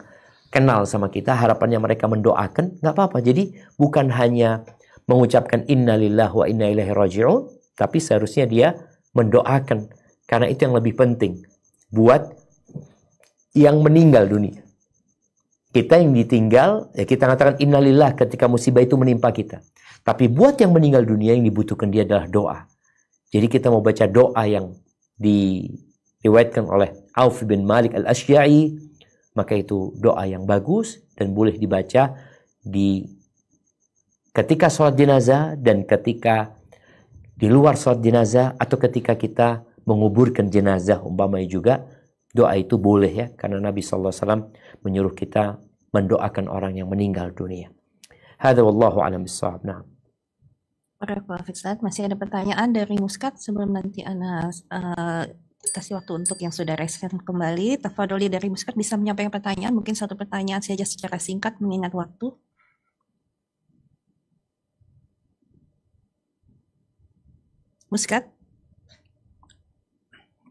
kenal sama kita, harapannya mereka mendoakan, gak apa-apa. Jadi bukan hanya mengucapkan inna lillahi wa inna ilaihi raji'un, tapi seharusnya dia mendoakan, karena itu yang lebih penting buat yang meninggal dunia. Kita yang ditinggal, ya kita katakan innalillah ketika musibah itu menimpa kita. Tapi buat yang meninggal dunia, yang dibutuhkan dia adalah doa. Jadi kita mau baca doa yang diriwayatkan oleh Auf bin Malik al-Ashja'i, maka itu doa yang bagus dan boleh dibaca ketika sholat jenazah dan ketika di luar sholat jenazah, atau ketika kita menguburkan jenazah umpamanya juga, doa itu boleh ya, karena Nabi SAW menyuruh kita mendoakan orang yang meninggal dunia. Hadza wallahu a'lam bissawab. Nah. Barakallahu fiik, Ustaz. Masih ada pertanyaan dari Muskat sebelum nanti Ana kasih waktu untuk yang sudah reskan kembali. Tafadholi dari Muskat bisa menyampaikan pertanyaan, mungkin satu pertanyaan saja secara singkat mengingat waktu. Muskat?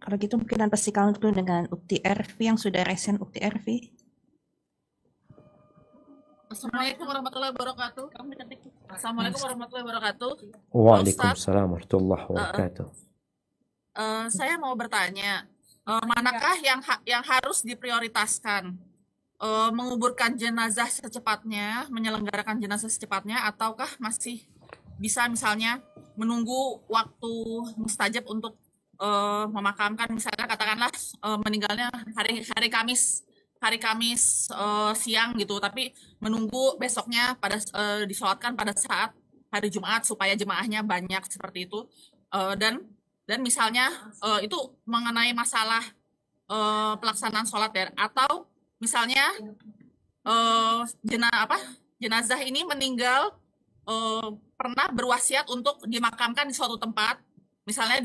Kalau gitu mungkin Anda pastikan dulu dengan Ukti RV yang sudah resen. Ukti RV. Assalamualaikum warahmatullahi wabarakatuh. Assalamualaikum warahmatullahi wabarakatuh. Waalaikumsalam warahmatullahi wabarakatuh. Saya mau bertanya, manakah yang harus diprioritaskan? Menguburkan jenazah secepatnya, menyelenggarakan jenazah secepatnya, ataukah masih bisa misalnya menunggu waktu mustajab untuk memakamkan, misalnya katakanlah meninggalnya hari Kamis siang gitu, tapi menunggu besoknya disolatkan pada saat hari Jumat supaya jemaahnya banyak seperti itu, dan misalnya itu mengenai masalah pelaksanaan sholat ya, atau misalnya jenazah ini meninggal pernah berwasiat untuk dimakamkan di suatu tempat, misalnya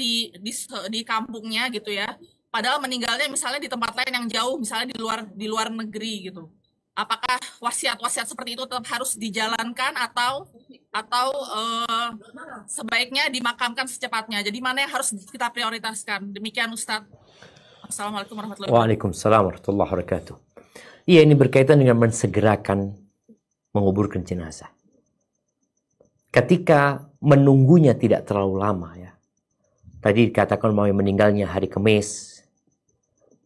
di kampungnya gitu ya, padahal meninggalnya misalnya di tempat lain yang jauh, misalnya di luar negeri gitu. Apakah wasiat-wasiat seperti itu tetap harus dijalankan atau sebaiknya dimakamkan secepatnya? Jadi mana yang harus kita prioritaskan? Demikian Ustadz. Assalamualaikum warahmatullahi wabarakatuh. Waalaikumsalam warahmatullahi wabarakatuh. Iya, ini berkaitan dengan mensegerakan menguburkan jenazah. Ketika menunggunya tidak terlalu lama ya. Tadi dikatakan mau meninggalnya hari Kamis,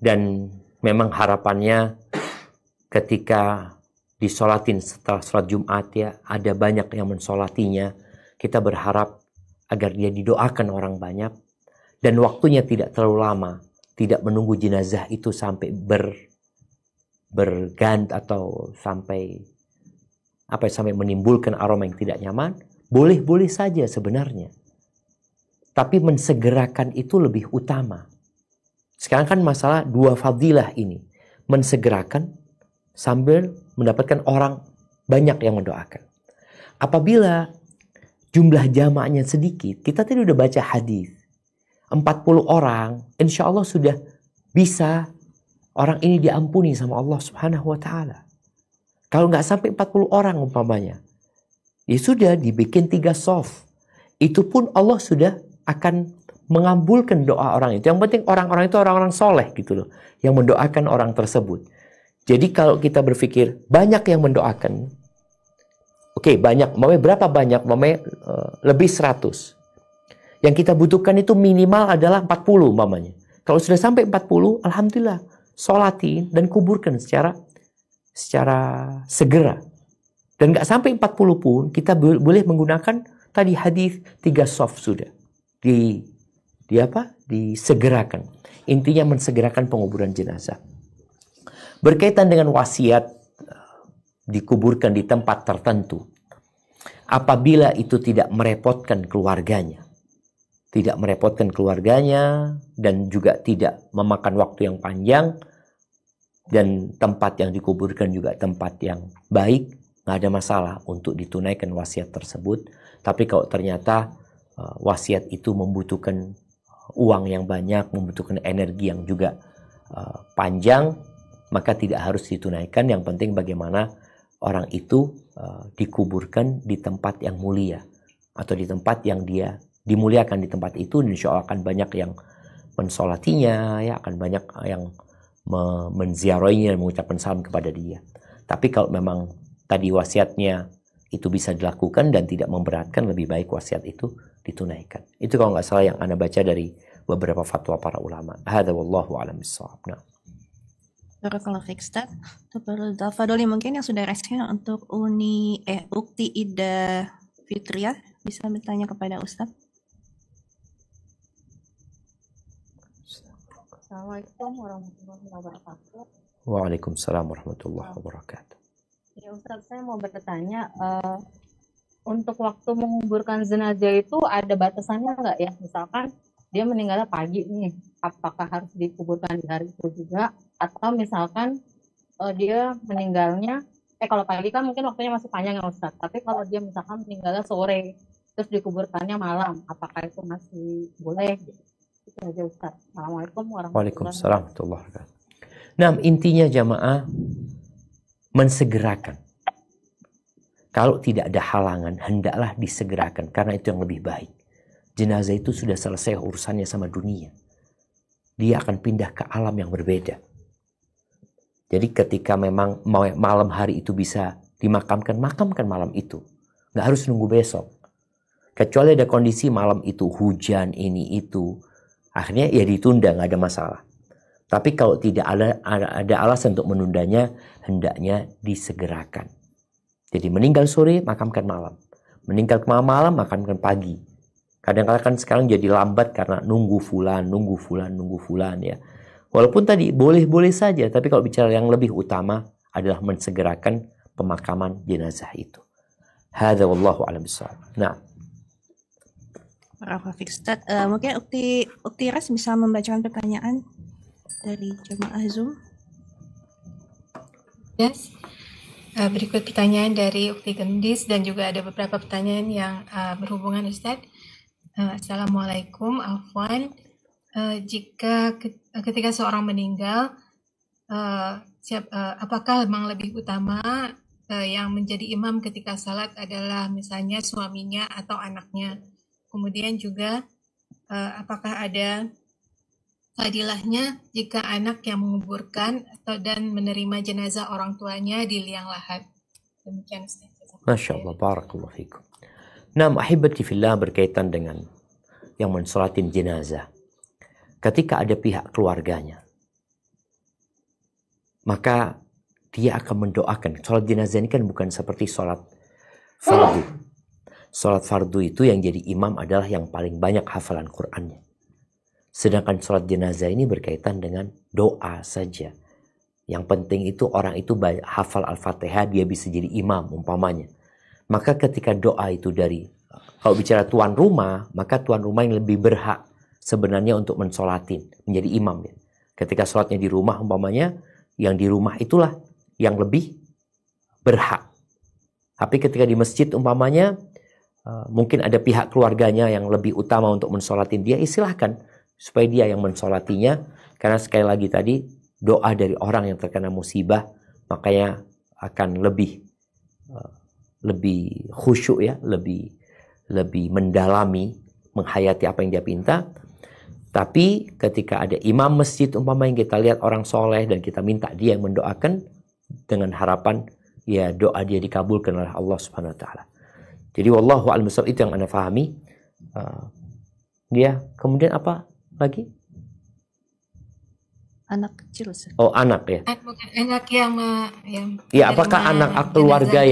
dan memang harapannya ketika disolatin setelah sholat Jumat ya, ada banyak yang mensolatinya. Kita berharap agar dia didoakan orang banyak, dan waktunya tidak terlalu lama, tidak menunggu jenazah itu sampai bergant atau sampai menimbulkan aroma yang tidak nyaman. Boleh-boleh saja sebenarnya, tapi mensegerakan itu lebih utama. Sekarang kan masalah dua fadilah ini, mensegerakan sambil mendapatkan orang banyak yang mendoakan. Apabila jumlah jamaahnya sedikit, kita tadi udah baca hadis 40 orang, insya Allah sudah bisa orang ini diampuni sama Allah Subhanahu wa Ta'ala. Kalau nggak sampai 40 orang umpamanya, ya sudah dibikin 3 shaf. Itu pun Allah sudah akan mengabulkan doa orang itu. Yang penting orang-orang itu orang-orang soleh gitu loh, yang mendoakan orang tersebut. Jadi kalau kita berpikir banyak yang mendoakan, oke, banyak, berapa banyak? Lebih 100. Yang kita butuhkan itu minimal adalah 40 umpamanya. Kalau sudah sampai 40, alhamdulillah, sholatin dan kuburkan secara segera. Dan nggak sampai 40 pun kita boleh menggunakan tadi hadis 3 shaf sudah. Disegerakan. Intinya mensegerakan penguburan jenazah. Berkaitan dengan wasiat dikuburkan di tempat tertentu, apabila itu tidak merepotkan keluarganya, dan juga tidak memakan waktu yang panjang, dan tempat yang dikuburkan juga tempat yang baik, nggak ada masalah untuk ditunaikan wasiat tersebut. Tapi kalau ternyata wasiat itu membutuhkan uang yang banyak, membutuhkan energi yang juga panjang, maka tidak harus ditunaikan. Yang penting bagaimana orang itu dikuburkan di tempat yang mulia, atau di tempat yang dia dimuliakan. Di tempat itu insya Allah akan banyak yang mensolatinya, ya, akan banyak yang menziarahinya dan mengucapkan salam kepada dia. Tapi kalau memang tadi wasiatnya itu bisa dilakukan dan tidak memberatkan, lebih baik wasiat itu ditunaikan. Itu kalau nggak salah yang Anda baca dari beberapa fatwa para ulama. Hadza wallahu a'lam bissawab. Nah. Barakallahu fiik, Ustaz. Tafadholi, mungkin yang sudah resmi untuk Ukti Ida Fitriah bisa bertanya kepada Ustaz. Assalamualaikum warahmatullahi wabarakatuh. Waalaikumsalam warahmatullahi wabarakatuh. Ya Ustaz, saya mau bertanya, untuk waktu menguburkan jenazah itu ada batasannya nggak ya? Misalkan dia meninggalnya pagi nih, apakah harus dikuburkan di hari itu juga? Atau misalkan dia meninggalnya, kalau pagi kan mungkin waktunya masih panjang ya Ustaz, tapi kalau dia misalkan meninggalnya sore, terus dikuburkannya malam, apakah itu masih boleh? Itu aja Ustaz. Assalamualaikum warahmatullahi wabarakatuh. Nah, intinya jamaah mensegerakan. Kalau tidak ada halangan, hendaklah disegerakan, karena itu yang lebih baik. Jenazah itu sudah selesai urusannya sama dunia. Dia akan pindah ke alam yang berbeda. Jadi ketika memang malam hari itu bisa dimakamkan, makamkan malam itu. Nggak harus nunggu besok. Kecuali ada kondisi malam itu hujan, ini itu, akhirnya ya ditunda, nggak ada masalah. Tapi kalau tidak ada alasan untuk menundanya, hendaknya disegerakan. Jadi meninggal sore, makamkan malam. Meninggal malam, makamkan pagi. Kadang-kadang kan sekarang jadi lambat karena nunggu fulan ya. Walaupun tadi boleh-boleh saja, tapi kalau bicara yang lebih utama adalah mensegerakan pemakaman jenazah itu. Hadza wallahu a'lam bishawab. Nah. Ustaz, mungkin Ukti Ras bisa membacakan pertanyaan dari jemaah Zoom. Yes. Berikut pertanyaan dari Ukti Gendis dan juga ada beberapa pertanyaan yang berhubungan Ustaz. Assalamualaikum, Afwan. Jika ketika seorang meninggal, apakah memang lebih utama yang menjadi imam ketika salat adalah misalnya suaminya atau anaknya? Kemudian juga apakah ada fadilahnya jika anak yang menguburkan dan menerima jenazah orang tuanya di liang lahat? Demikian Ustaz. Masya Allah, barakallahu fikum. Nah, ahibati fillah, berkaitan dengan yang mensolatin jenazah. Ketika ada pihak keluarganya, maka dia akan mendoakan. Sholat jenazah ini kan bukan seperti sholat fardu. Sholat fardu itu yang jadi imam adalah yang paling banyak hafalan Qur'annya. Sedangkan sholat jenazah ini berkaitan dengan doa saja. Yang penting itu orang itu hafal Al-Fatihah, dia bisa jadi imam umpamanya. Maka ketika doa itu dari, kalau bicara tuan rumah, maka tuan rumah yang lebih berhak sebenarnya untuk mensolatin, menjadi imam. Ya. Ketika sholatnya di rumah umpamanya, yang di rumah itulah yang lebih berhak. Tapi ketika di masjid umpamanya, mungkin ada pihak keluarganya yang lebih utama untuk mensolatin dia, silahkan supaya dia yang mensolatinya. Karena sekali lagi tadi, doa dari orang yang terkena musibah, makanya akan lebih khusyuk ya, lebih mendalami, menghayati apa yang dia pinta. Tapi ketika ada imam masjid umpama yang kita lihat orang soleh dan kita minta dia yang mendoakan dengan harapan ya doa dia dikabulkan oleh Allah Subhanahu wa taala. Jadi wallahu a'lam bishawab, itu yang Anda pahami. Dia kemudian apa lagi? Anak kecil. Sir. Oh, anak ya. Bukan anak yang ya, apakah anak keluarga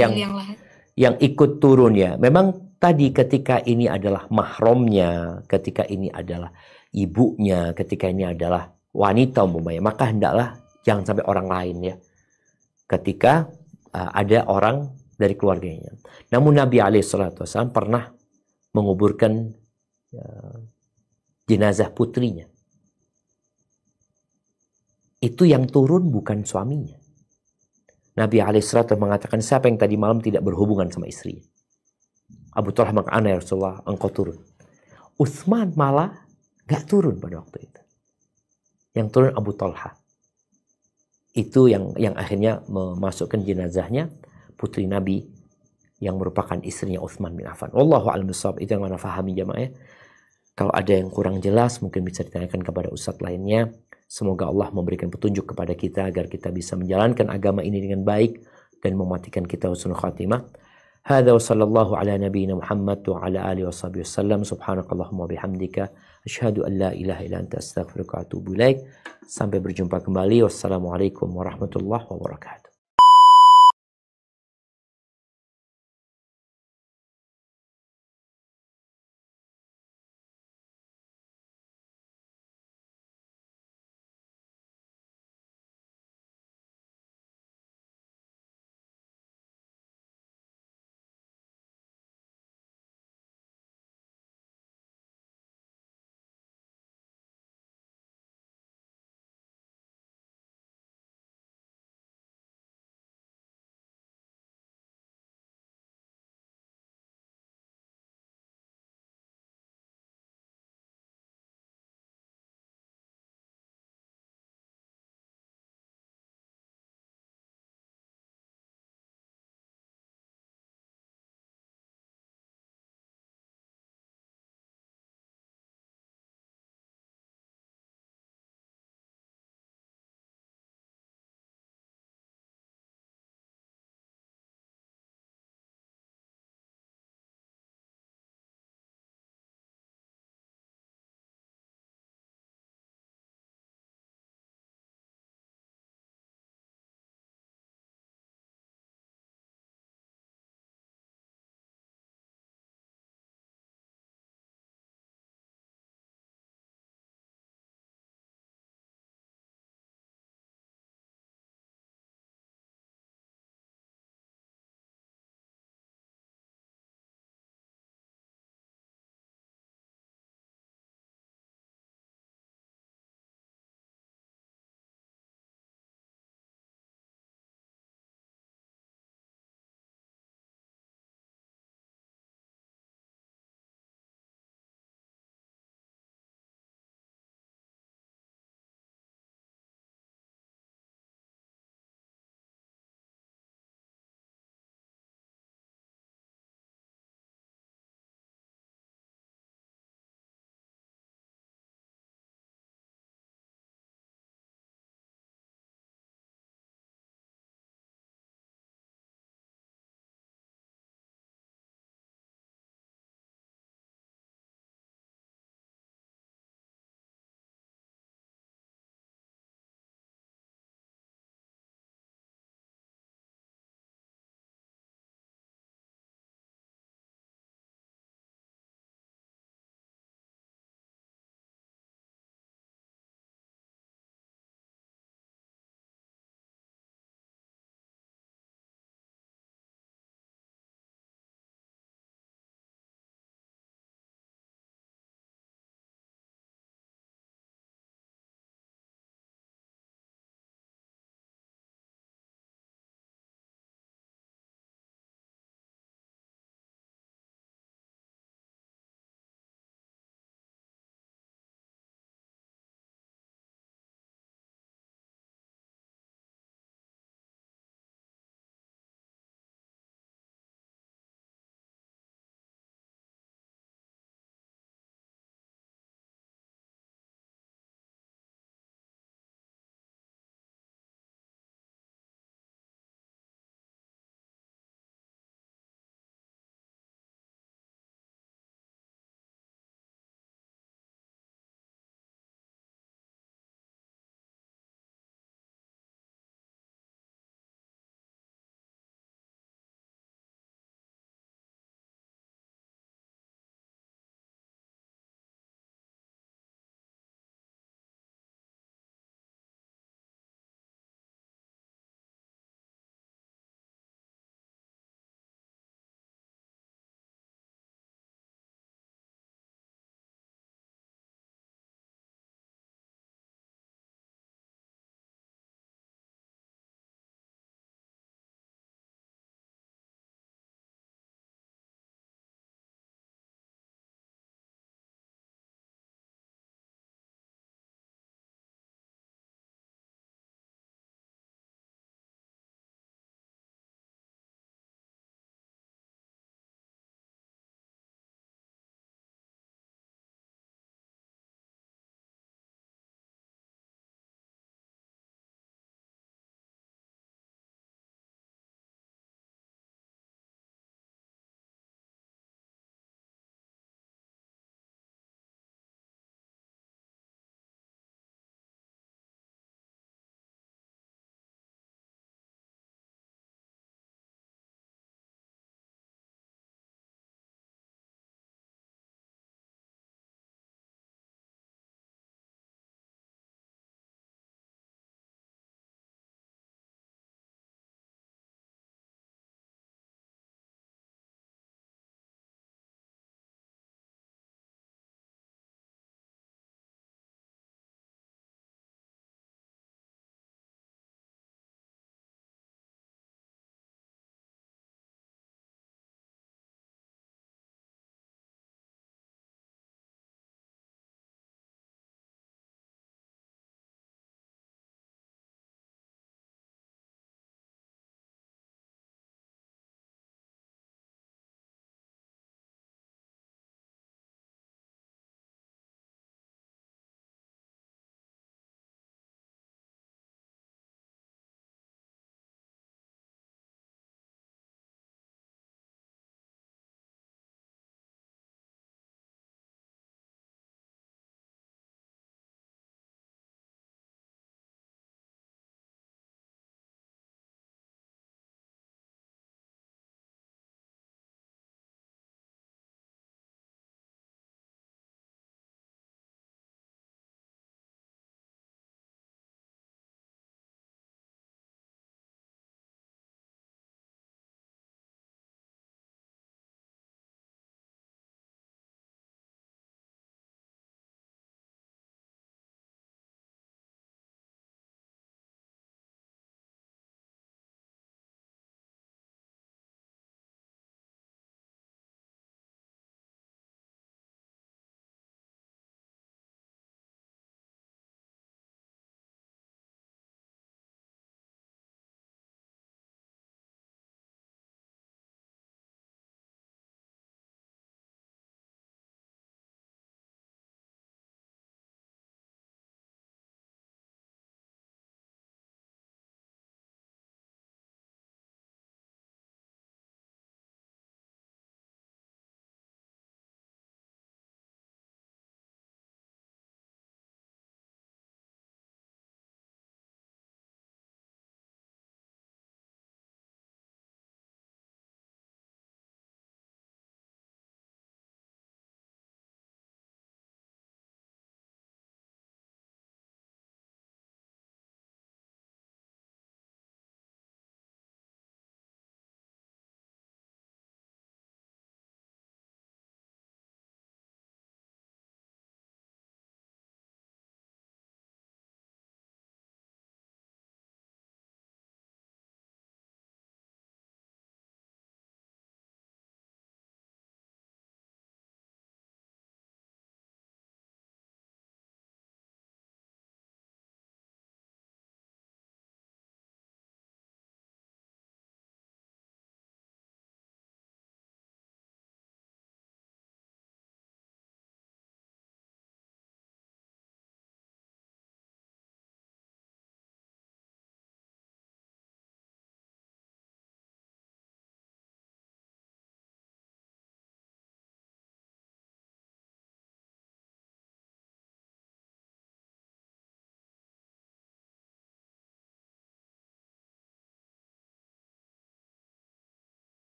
yang ikut turun ya? Memang tadi ketika ini adalah mahramnya, ketika ini adalah ibunya, ketika ini adalah wanita umpamanya, maka hendaklah jangan sampai orang lain ya. Ketika ada orang dari keluarganya. Namun Nabi SAW pernah menguburkan jenazah putrinya. Itu yang turun bukan suaminya. Nabi alaihissalam mengatakan, siapa yang tadi malam tidak berhubungan sama istrinya? Abu Talha maka, ana ya Rasulullah, engkau turun. Utsman malah gak turun pada waktu itu. Yang turun Abu Talha. Itu yang akhirnya memasukkan jenazahnya putri Nabi yang merupakan istrinya Utsman bin Affan. Wallahu a'lam bishawab. Itu yang mana fahami jamaah. Kalau ada yang kurang jelas mungkin bisa ditanyakan kepada ustadz lainnya. Semoga Allah memberikan petunjuk kepada kita agar kita bisa menjalankan agama ini dengan baik dan mematikan kita husnul khatimah. Hadza wa sallallahu ala nabiyyina Muhammad wa ala alihi washabihi wasallam. Subhanakallahumma bihamdika asyhadu an la ilaha illa anta astaghfiruka wa atubu ilaik. Sampai berjumpa kembali. Wassalamualaikum warahmatullahi wabarakatuh.